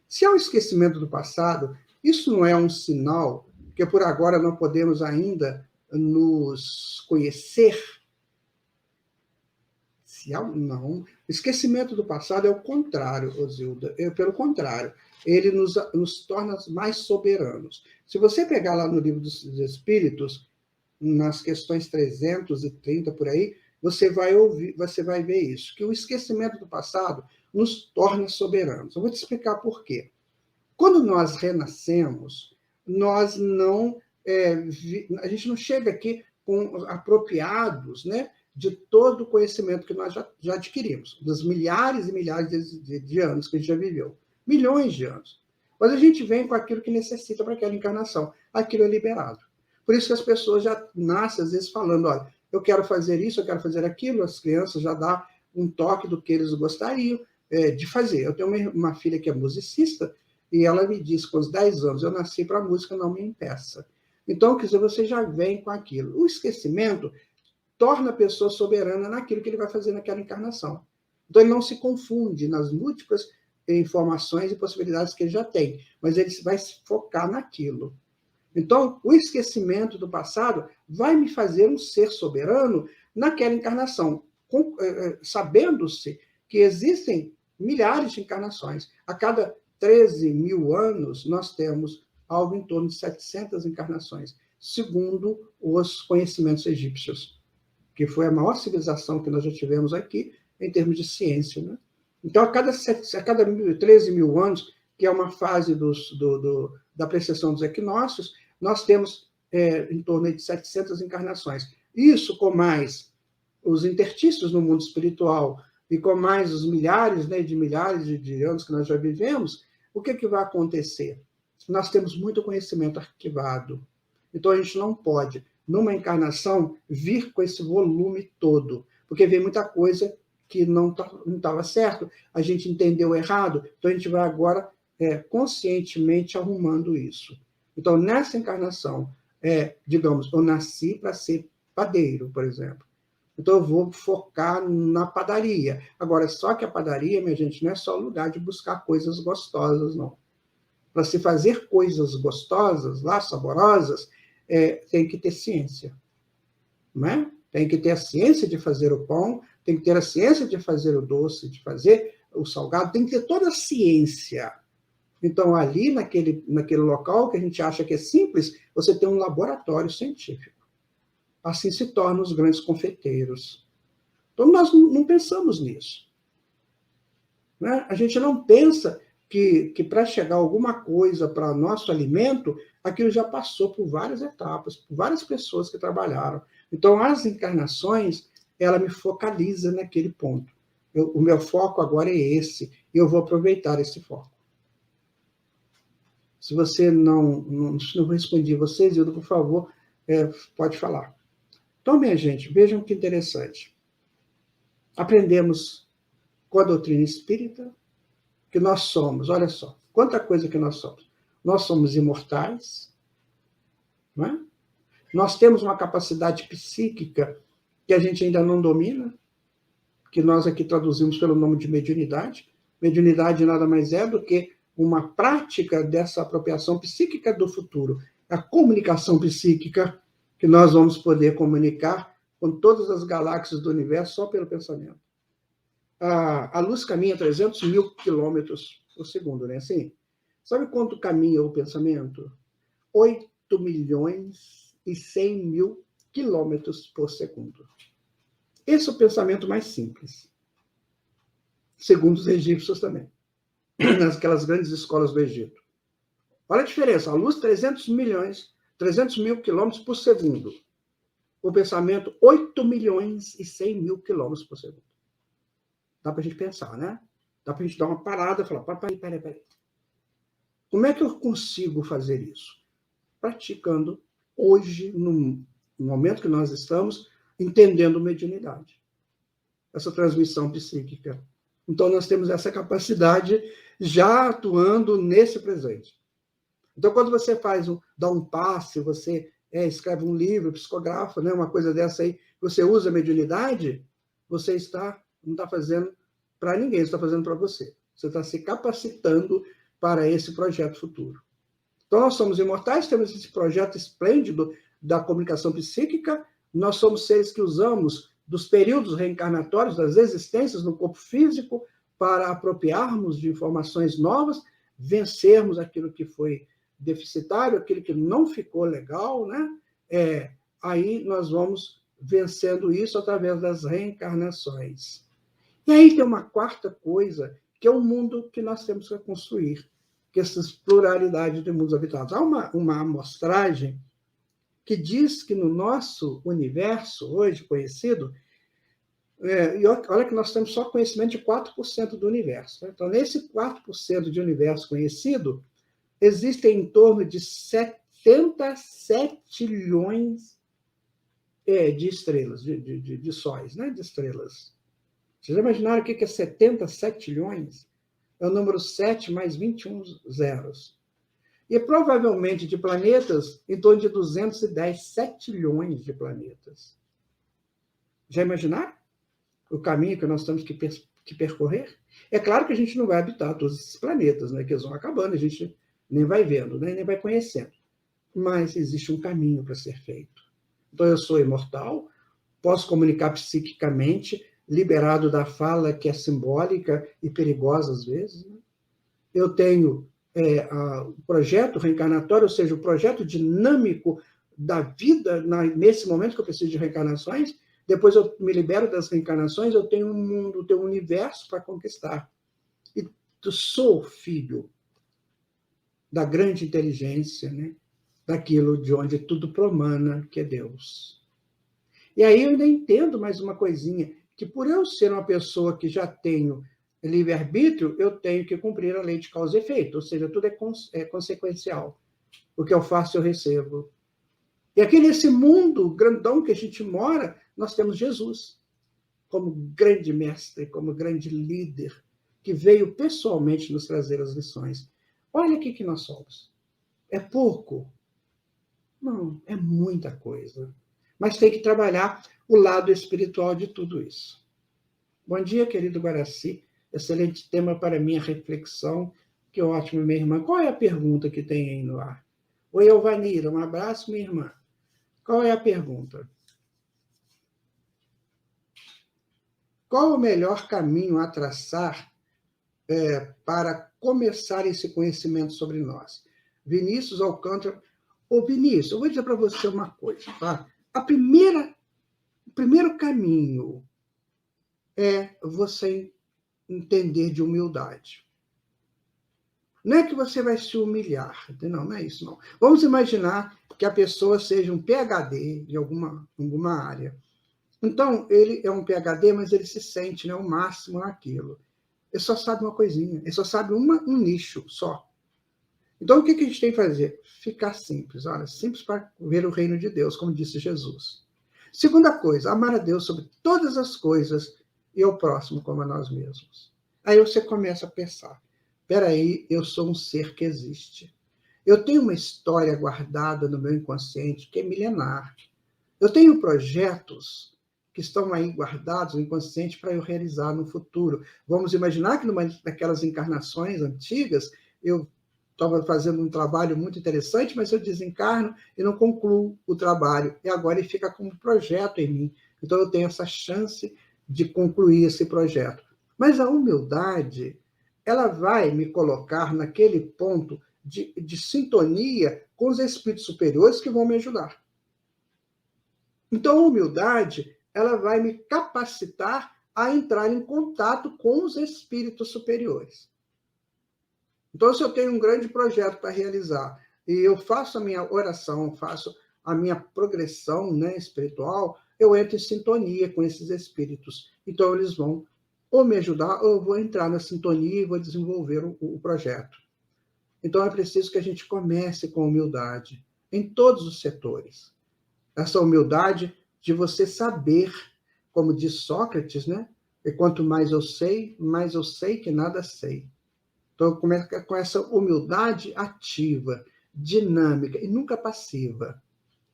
D: Se é o esquecimento do passado, isso não é um sinal que por agora não podemos ainda nos conhecer? Não. O esquecimento do passado é o contrário, Osilda. Pelo contrário, ele nos torna mais soberanos. Se você pegar lá no Livro dos Espíritos, nas questões 330 por aí, você vai ver isso, que o esquecimento do passado nos torna soberanos. Eu vou te explicar por quê. Quando nós renascemos, nós não a gente não chega aqui apropriados, né, de todo o conhecimento que nós já adquirimos, dos milhares e milhares de anos que a gente já viveu, milhões de anos. Mas a gente vem com aquilo que necessita para aquela encarnação, aquilo é liberado. Por isso que as pessoas já nascem, às vezes, falando, olha, eu quero fazer isso, eu quero fazer aquilo, as crianças já dão um toque do que eles gostariam de fazer. Eu tenho uma filha que é musicista, e ela me disse, com os 10 anos, eu nasci para a música, não me impeça. Então, quer dizer, você já vem com aquilo. O esquecimento torna a pessoa soberana naquilo que ele vai fazer naquela encarnação. Então, ele não se confunde nas múltiplas informações e possibilidades que ele já tem, mas ele vai se focar naquilo. Então, o esquecimento do passado vai me fazer um ser soberano naquela encarnação, sabendo-se que existem milhares de encarnações. A cada 13 mil anos, nós temos algo em torno de 700 encarnações, segundo os conhecimentos egípcios, que foi a maior civilização que nós já tivemos aqui, em termos de ciência. Né? Então, a cada 13 mil anos, que é uma fase da precessão dos equinócios, nós temos em torno de 700 encarnações. Isso com mais os interstícios no mundo espiritual e com mais os milhares, né, de milhares de anos que nós já vivemos, o que vai acontecer? Nós temos muito conhecimento arquivado. Então, a gente não pode, numa encarnação, vir com esse volume todo, porque vem muita coisa que não estava certo, a gente entendeu errado, então a gente vai agora conscientemente arrumando isso. Então, nessa encarnação, digamos, eu nasci para ser padeiro, por exemplo. Então, eu vou focar na padaria. Agora, só que a padaria, minha gente, não é só lugar de buscar coisas gostosas, não. Para se fazer coisas gostosas, lá, saborosas, tem que ter ciência. Não é? Tem que ter a ciência de fazer o pão, tem que ter a ciência de fazer o doce, de fazer o salgado, tem que ter toda a ciência. Então, ali, naquele local que a gente acha que é simples, você tem um laboratório científico. Assim se tornam os grandes confeiteiros. Então, nós não pensamos nisso. Né? A gente não pensa que para chegar alguma coisa para nosso alimento, aquilo já passou por várias etapas, por várias pessoas que trabalharam. Então, as encarnações, ela me focaliza naquele ponto. O meu foco agora é esse, e eu vou aproveitar esse foco. Se você não respondi vocês, Hilda, por favor, pode falar. Então, minha gente, vejam que interessante. Aprendemos com a doutrina espírita que nós somos, olha só, quanta coisa que nós somos. Nós somos imortais, não é? Nós temos uma capacidade psíquica que a gente ainda não domina, que nós aqui traduzimos pelo nome de mediunidade. Mediunidade nada mais é do que uma prática dessa apropriação psíquica do futuro, a comunicação psíquica, que nós vamos poder comunicar com todas as galáxias do universo só pelo pensamento. A luz caminha 300 mil quilômetros por segundo, né? Assim, sabe quanto caminha o pensamento? 8 milhões e 100 mil quilômetros por segundo. Esse é o pensamento mais simples, segundo os egípcios também, naquelas grandes escolas do Egito. Olha a diferença, a luz 300 mil quilômetros por segundo. O pensamento, 8 milhões e 100 mil quilômetros por segundo. Dá para a gente pensar, né? Dá para a gente dar uma parada e falar, peraí. Como é que eu consigo fazer isso? Praticando hoje, no momento que nós estamos, entendendo mediunidade. Essa transmissão psíquica. Então, nós temos essa capacidade já atuando nesse presente. Então, quando você dá um passe, você escreve um livro, psicografa, né, uma coisa dessa aí, você usa a mediunidade, você não está fazendo para ninguém, você está fazendo para você. Você está se capacitando para esse projeto futuro. Então, nós somos imortais, temos esse projeto esplêndido da comunicação psíquica, nós somos seres que usamos dos períodos reencarnatórios, das existências no corpo físico, para apropriarmos de informações novas, vencermos aquilo que foi deficitário, aquilo que não ficou legal, né? Aí nós vamos vencendo isso através das reencarnações. E aí tem uma quarta coisa, que é o mundo que nós temos que construir, que é essa pluralidade de mundos habitados. Há uma amostragem que diz que no nosso universo, hoje conhecido, e olha que nós temos só conhecimento de 4% do universo. Né? Então, nesse 4% de universo conhecido, existem em torno de 77 trilhões de estrelas, de sóis, né? De estrelas. Vocês já imaginaram o que é 77 trilhões? É o número 7 mais 21 zeros. E provavelmente de planetas, em torno de 210, 7 trilhões de planetas. Já imaginaram o caminho que nós temos que percorrer? É claro que a gente não vai habitar todos esses planetas, né? Que eles vão acabando, a gente nem vai vendo, né? Nem vai conhecendo. Mas existe um caminho para ser feito. Então, eu sou imortal, posso comunicar psiquicamente, liberado da fala que é simbólica e perigosa às vezes. Né? Eu tenho o projeto reencarnatório, ou seja, o projeto dinâmico da vida nesse momento que eu preciso de reencarnações. Depois eu me libero das reencarnações, eu tenho um mundo, tenho um universo para conquistar. E eu sou filho da grande inteligência, né? Daquilo de onde tudo promana, que é Deus. E aí eu ainda entendo mais uma coisinha, que por eu ser uma pessoa que já tenho livre-arbítrio, eu tenho que cumprir a lei de causa e efeito, ou seja, tudo é consequencial. O que eu faço, eu recebo. E aqui nesse mundo grandão que a gente mora, nós temos Jesus. como grande mestre, como grande líder, que veio pessoalmente nos trazer as lições. Olha o que nós somos. É pouco? Não, é muita coisa. Mas tem que trabalhar o lado espiritual de tudo isso. Bom dia, querido Guaraci. Excelente tema para minha reflexão. Que ótimo, minha irmã. Qual é a pergunta que tem aí no ar? Oi, Alvanira. Um abraço, minha irmã. Qual é a pergunta? Qual o melhor caminho a traçar para começar esse conhecimento sobre nós? Vinícius Alcântara. Ô, Vinícius, eu vou dizer para você uma coisa, tá? O primeiro caminho é você entender de humildade. Não é que você vai se humilhar, não é isso, não. Vamos imaginar que a pessoa seja um PhD de alguma área. Então, ele é um PhD, mas ele se sente, né, o máximo naquilo. Ele só sabe uma coisinha, ele só sabe um nicho só. Então, o que a gente tem que fazer? Ficar simples, olha, simples para ver o reino de Deus, como disse Jesus. Segunda coisa, amar a Deus sobre todas as coisas e ao próximo como a nós mesmos. Aí você começa a pensar, espera aí, eu sou um ser que existe. Eu tenho uma história guardada no meu inconsciente que é milenar. Eu tenho projetos que estão aí guardados no inconsciente para eu realizar no futuro. Vamos imaginar que numa daquelas encarnações antigas, eu estava fazendo um trabalho muito interessante, mas eu desencarno e não concluo o trabalho. E agora ele fica como um projeto em mim. Então eu tenho essa chance de concluir esse projeto. Mas a humildade, ela vai me colocar naquele ponto de sintonia com os espíritos superiores que vão me ajudar. Então a humildade, ela vai me capacitar a entrar em contato com os espíritos superiores. Então, se eu tenho um grande projeto para realizar e eu faço a minha oração, faço a minha progressão, né, espiritual, eu entro em sintonia com esses espíritos. Então, eles vão ou me ajudar ou eu vou entrar na sintonia e vou desenvolver o projeto. Então, é preciso que a gente comece com humildade em todos os setores. Essa humildade de você saber, como diz Sócrates, né? E quanto mais eu sei que nada sei. Então, começa com essa humildade ativa, dinâmica e nunca passiva.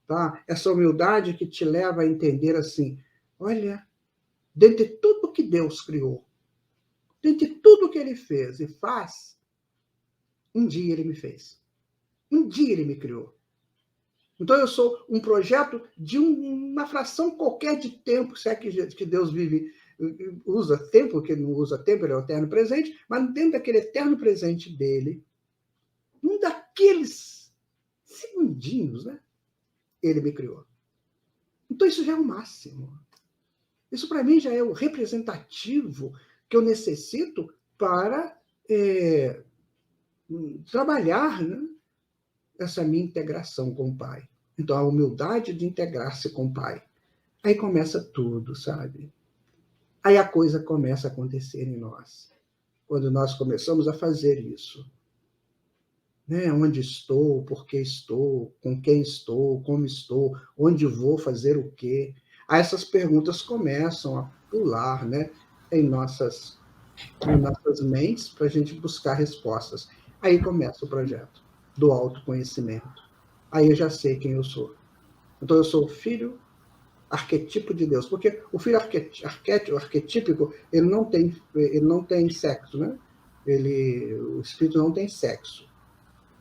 D: Tá? Essa humildade que te leva a entender assim, olha, dentre tudo que Deus criou, dentre tudo que Ele fez e faz, um dia Ele me fez. Um dia Ele me criou. Então, eu sou um projeto de uma fração qualquer de tempo, se é que Deus usa tempo, que ele não usa tempo, ele é o eterno presente, mas dentro daquele eterno presente dele, um daqueles segundinhos, né, ele me criou. Então, isso já é o máximo. Isso, para mim, já é o representativo que eu necessito para trabalhar, né, essa minha integração com o Pai. Então, a humildade de integrar-se com o Pai. Aí começa tudo, sabe? Aí a coisa começa a acontecer em nós. Quando nós começamos a fazer isso. Né? Onde estou, por que estou, com quem estou, como estou, onde vou fazer o quê? Aí essas perguntas começam a pular, né, em nossas mentes para a gente buscar respostas. Aí começa o projeto do autoconhecimento. Aí eu já sei quem eu sou. Então eu sou o filho arquetipo de Deus, porque o filho arquetípico, ele não tem sexo, né? O espírito não tem sexo.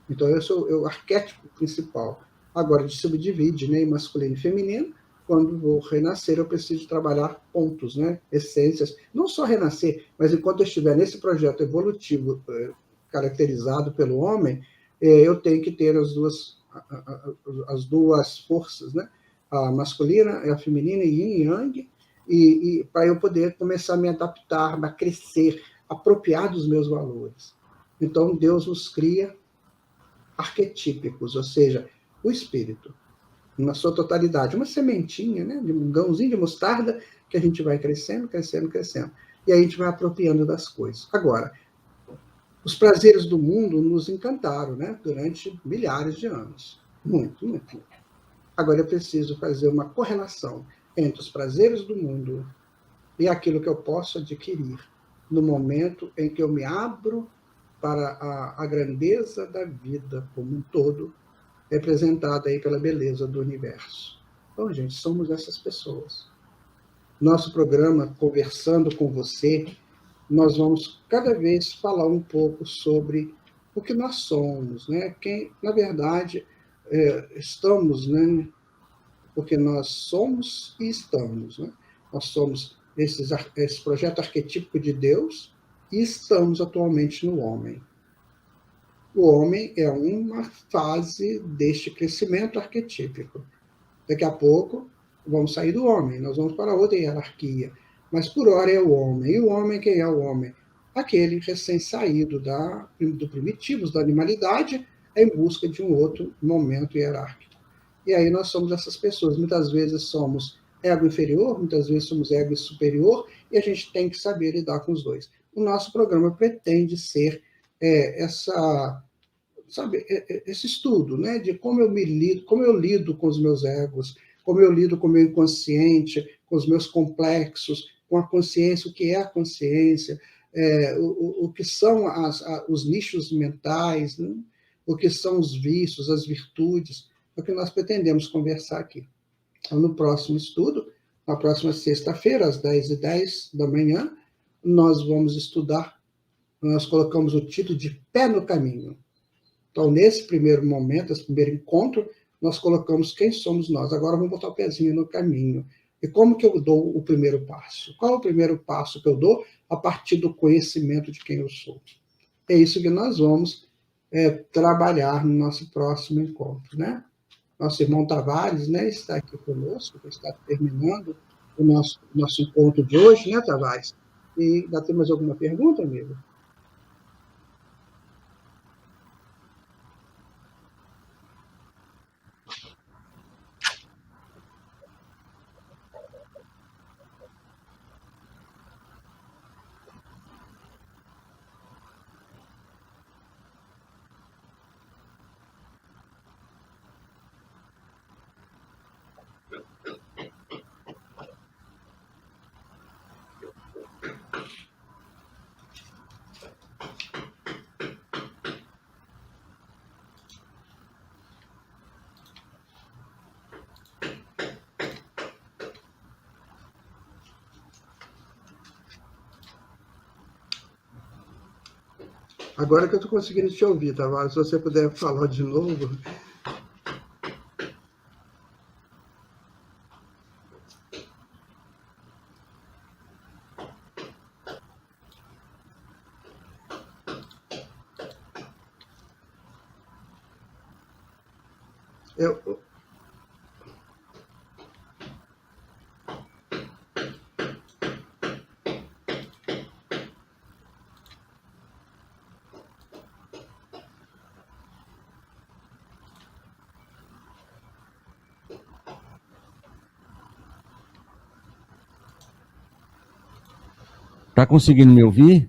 D: Então eu sou o arquétipo principal. Agora ele subdivide, né, em masculino e feminino. Quando vou renascer, eu preciso trabalhar pontos, né, essências. Não só renascer, mas enquanto eu estiver nesse projeto evolutivo caracterizado pelo homem, eu tenho que ter as duas forças, né? A masculina e a feminina, yin e yang, e para eu poder começar a me adaptar, a crescer, apropriar dos meus valores. Então, Deus nos cria arquetípicos, ou seja, o espírito, na sua totalidade, uma sementinha, né? Um grãozinho de mostarda que a gente vai crescendo, crescendo, crescendo. E aí a gente vai apropriando das coisas. Agora, os prazeres do mundo nos encantaram, né? Durante milhares de anos. Muito, muito, muito. Agora eu preciso fazer uma correlação entre os prazeres do mundo e aquilo que eu posso adquirir no momento em que eu me abro para a grandeza da vida como um todo, representada aí pela beleza do universo. Então, gente, somos essas pessoas. Nosso programa, Conversando com Você, nós vamos cada vez falar um pouco sobre o que nós somos, né? Quem, na verdade, estamos, né? Porque nós somos e estamos, né? Nós somos esse projeto arquetípico de Deus e estamos atualmente no homem. O homem é uma fase deste crescimento arquetípico. Daqui a pouco, vamos sair do homem, nós vamos para outra hierarquia. Mas, por hora, é o homem. E o homem, quem é o homem? Aquele recém-saído do primitivos, da animalidade, em busca de um outro momento hierárquico. E aí nós somos essas pessoas. Muitas vezes somos ego inferior, muitas vezes somos ego superior, e a gente tem que saber lidar com os dois. O nosso programa pretende ser esse estudo, né, de como eu lido com os meus egos, como eu lido com o meu inconsciente, com os meus complexos, com a consciência, o que é a consciência, o que são os nichos mentais, né, o que são os vícios, as virtudes, é o que nós pretendemos conversar aqui. Então, no próximo estudo, na próxima sexta-feira, às 10h10 da manhã, nós vamos estudar, nós colocamos o título de Pé no Caminho. Então, nesse primeiro momento, esse primeiro encontro, nós colocamos quem somos nós. Agora vamos botar o pezinho no caminho. E como que eu dou o primeiro passo? Qual é o primeiro passo que eu dou a partir do conhecimento de quem eu sou? É isso que nós vamos trabalhar no nosso próximo encontro, né? Nosso irmão Tavares, né, está aqui conosco, está terminando o nosso encontro de hoje, né, Tavares? E ainda tem mais alguma pergunta, amigo? Agora que eu estou conseguindo te ouvir, Tavares, se você puder falar de novo.
C: Está conseguindo me ouvir?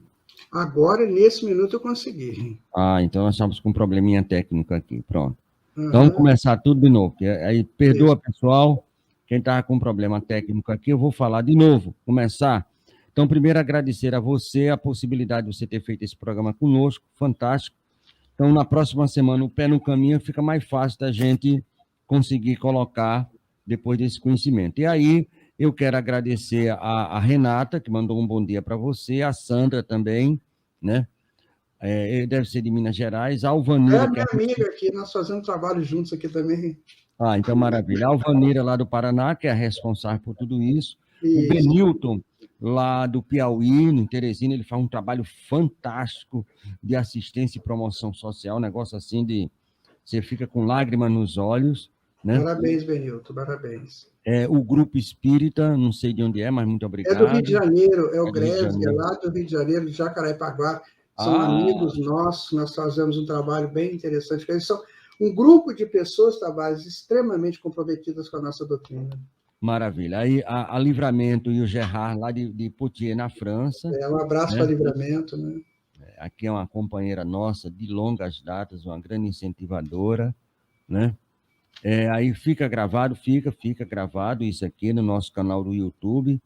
D: Agora, nesse minuto, eu consegui.
C: Então nós estamos com um probleminha técnico aqui, pronto. Então vamos começar tudo de novo. Aí perdoa, pessoal, quem estava com problema técnico aqui, eu vou falar de novo, começar. Então, primeiro, agradecer a você a possibilidade de você ter feito esse programa conosco, fantástico. Então, na próxima semana, o Pé no Caminho fica mais fácil da gente conseguir colocar depois desse conhecimento. E aí, eu quero agradecer a Renata, que mandou um bom dia para você, a Sandra também, né? Deve ser de Minas Gerais, a Alvanira...
D: minha amiga aqui, nós fazemos trabalho juntos aqui também.
C: Então maravilha. A Alvanira, lá do Paraná, que é a responsável por tudo isso. O Benilton, lá do Piauí, em Teresina, ele faz um trabalho fantástico de assistência e promoção social, um negócio assim de... Você fica com lágrimas nos olhos, né?
D: Parabéns, Benilton, parabéns.
C: O Grupo Espírita, não sei de onde é, mas muito obrigado.
D: É do Rio de Janeiro, o Greve, é lá do Rio de Janeiro, de Jacarepaguá. São amigos nossos, nós fazemos um trabalho bem interessante. Eles são um grupo de pessoas, Tavares, extremamente comprometidas com a nossa doutrina.
C: Maravilha. Aí a Livramento e o Gerard, lá de Poitiers, na França.
D: Um abraço para Livramento, né?
C: Aqui é uma companheira nossa de longas datas, uma grande incentivadora, né? Aí fica gravado isso aqui no nosso canal do YouTube.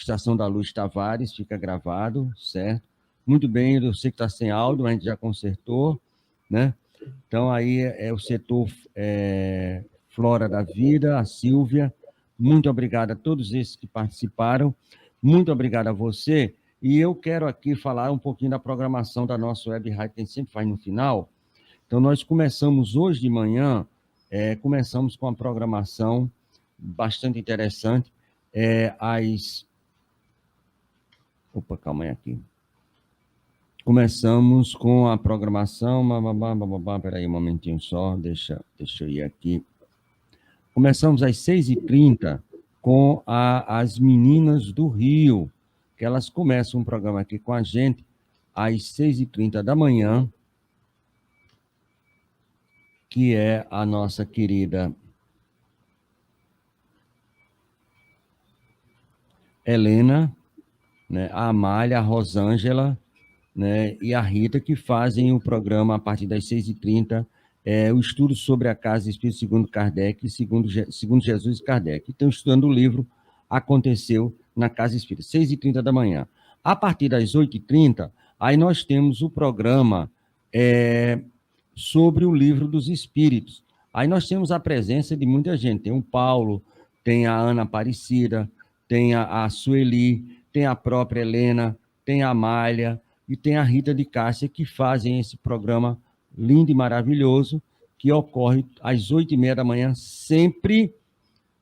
C: Estação da Luz Tavares, fica gravado, certo? Muito bem, eu sei que está sem áudio, mas a gente já consertou, né? Então, aí é o setor Flora da Vida, a Silvia. Muito obrigado a todos esses que participaram. Muito obrigado a você. E eu quero aqui falar um pouquinho da programação da nossa web rádio, que a gente sempre faz no final. Então, nós começamos hoje de manhã, começamos com uma programação bastante interessante. Opa, calma aí aqui. Começamos com a programação... Peraí um momentinho só, deixa eu ir aqui. Começamos às 6h30 com as Meninas do Rio, que elas começam um programa aqui com a gente às 6h30 da manhã, que é a nossa querida Helena, né, a Amália, a Rosângela, né, e a Rita, que fazem o programa a partir das 6h30, o estudo sobre a Casa Espírita segundo Kardec, segundo Jesus e Kardec. Então, estudando o livro Aconteceu na Casa Espírita, 6h30 da manhã. A partir das 8h30, aí nós temos o programa sobre o Livro dos Espíritos. Aí nós temos a presença de muita gente. Tem o Paulo, tem a Ana Aparecida, tem a Sueli, tem a própria Helena, tem a Amália e tem a Rita de Cássia, que fazem esse programa lindo e maravilhoso, que ocorre às 8h30 da manhã, sempre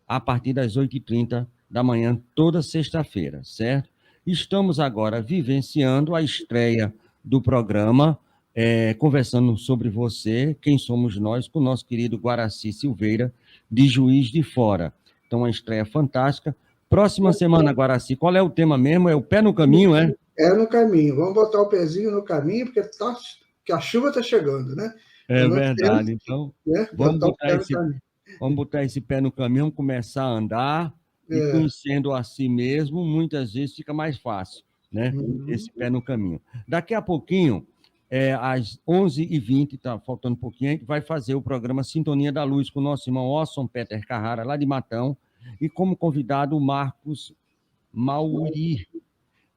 C: a partir das 8h30 da manhã, toda sexta-feira, certo? Estamos agora vivenciando a estreia do programa, conversando sobre você, quem somos nós, com o nosso querido Guaraci Silveira, de Juiz de Fora. Então, uma estreia fantástica. Próxima semana, Guaraci, qual é o tema mesmo? É o pé no caminho, é?
D: É no caminho. Vamos botar o pezinho no caminho, porque a chuva está chegando, né?
C: É
D: então,
C: verdade. Então, vamos botar esse pé no caminho, vamos começar a andar, e conhecendo a si mesmo, muitas vezes fica mais fácil, né? Esse pé no caminho. Daqui a pouquinho, às 11h20, está faltando um pouquinho, a gente vai fazer o programa Sintonia da Luz com o nosso irmão Osson Peter Carrara, lá de Matão, e como convidado o Marcos Mauri.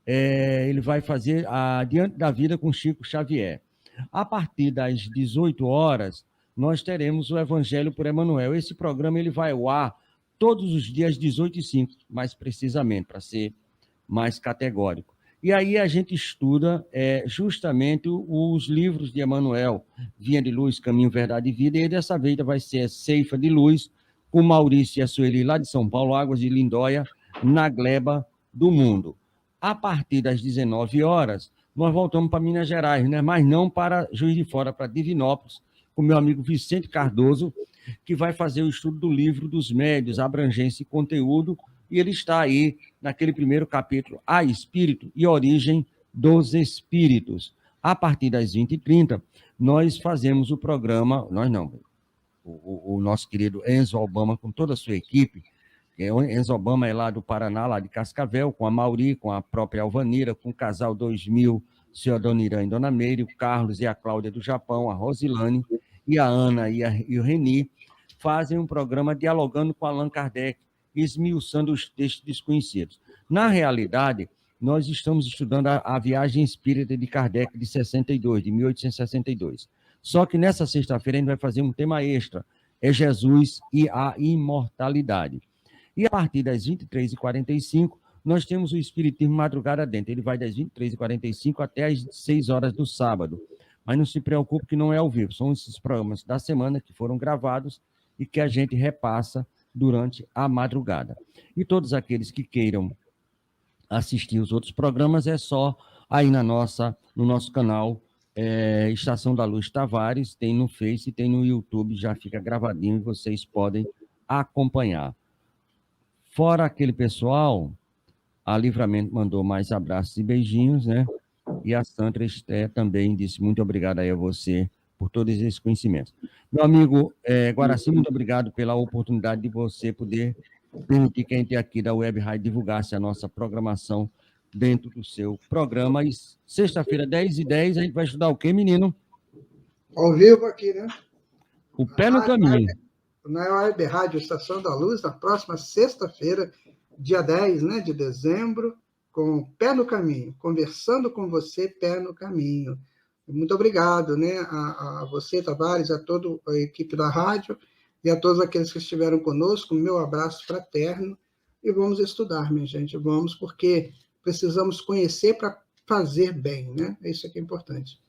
C: Ele vai fazer Diante da Vida com Chico Xavier. A partir das 18 horas, nós teremos o Evangelho por Emmanuel. Esse programa ele vai ao ar todos os dias, 18h05, mais precisamente, para ser mais categórico. E aí a gente estuda justamente os livros de Emmanuel, Vinha de Luz, Caminho, Verdade e Vida, e dessa vez vai ser Ceifa de Luz, com Maurício e a Sueli, lá de São Paulo, Águas de Lindóia, na gleba do mundo. A partir das 19 horas, nós voltamos para Minas Gerais, né? Mas não para Juiz de Fora, para Divinópolis, com meu amigo Vicente Cardoso, que vai fazer o estudo do Livro dos Médiuns, abrangência e conteúdo, e ele está aí naquele primeiro capítulo, A Espírito e Origem dos Espíritos. A partir das 20h30, nós fazemos o programa, nós não, o nosso querido Enzo Obama, com toda a sua equipe. Enzo Obama é lá do Paraná, lá de Cascavel, com a Mauri, com a própria Alvanira, com o Casal 2000, Sr. Dona Irã e Dona Meire, o Carlos e a Cláudia do Japão, a Rosilane e a Ana e o Reni, fazem um programa dialogando com Allan Kardec, esmiuçando os textos desconhecidos. Na realidade, nós estamos estudando a viagem espírita de Kardec de 1862. Só que nessa sexta-feira a gente vai fazer um tema extra, é Jesus e a imortalidade. E a partir das 23h45, nós temos o Espiritismo Madrugada Dentro. Ele vai das 23h45 até as 6 horas do sábado. Mas não se preocupe que não é ao vivo. São esses programas da semana que foram gravados e que a gente repassa durante a madrugada. E todos aqueles que queiram assistir os outros programas, é só aí no nosso canal Estação da Luz Tavares, tem no Face, tem no YouTube, já fica gravadinho e vocês podem acompanhar. Fora aquele pessoal, a Livramento mandou mais abraços e beijinhos, né? E a Sandra Esté também disse muito obrigado aí a você por todos esses conhecimentos. Meu amigo Guaraci, muito obrigado pela oportunidade de você poder permitir que a gente aqui da Web Rádio divulgasse a nossa programação dentro do seu programa. E sexta-feira, 10h10, a gente vai estudar o quê, menino?
D: Ao vivo aqui, né?
C: O pé no caminho.
D: Na Web Rádio Estação da Luz, na próxima sexta-feira, dia 10, né, de dezembro, com Pé no Caminho, conversando com você, Pé no Caminho. Muito obrigado, né, a você, Tavares, a toda a equipe da rádio e a todos aqueles que estiveram conosco. Meu abraço fraterno. E vamos estudar, minha gente, vamos, porque precisamos conhecer para fazer bem, né? Isso é que é importante.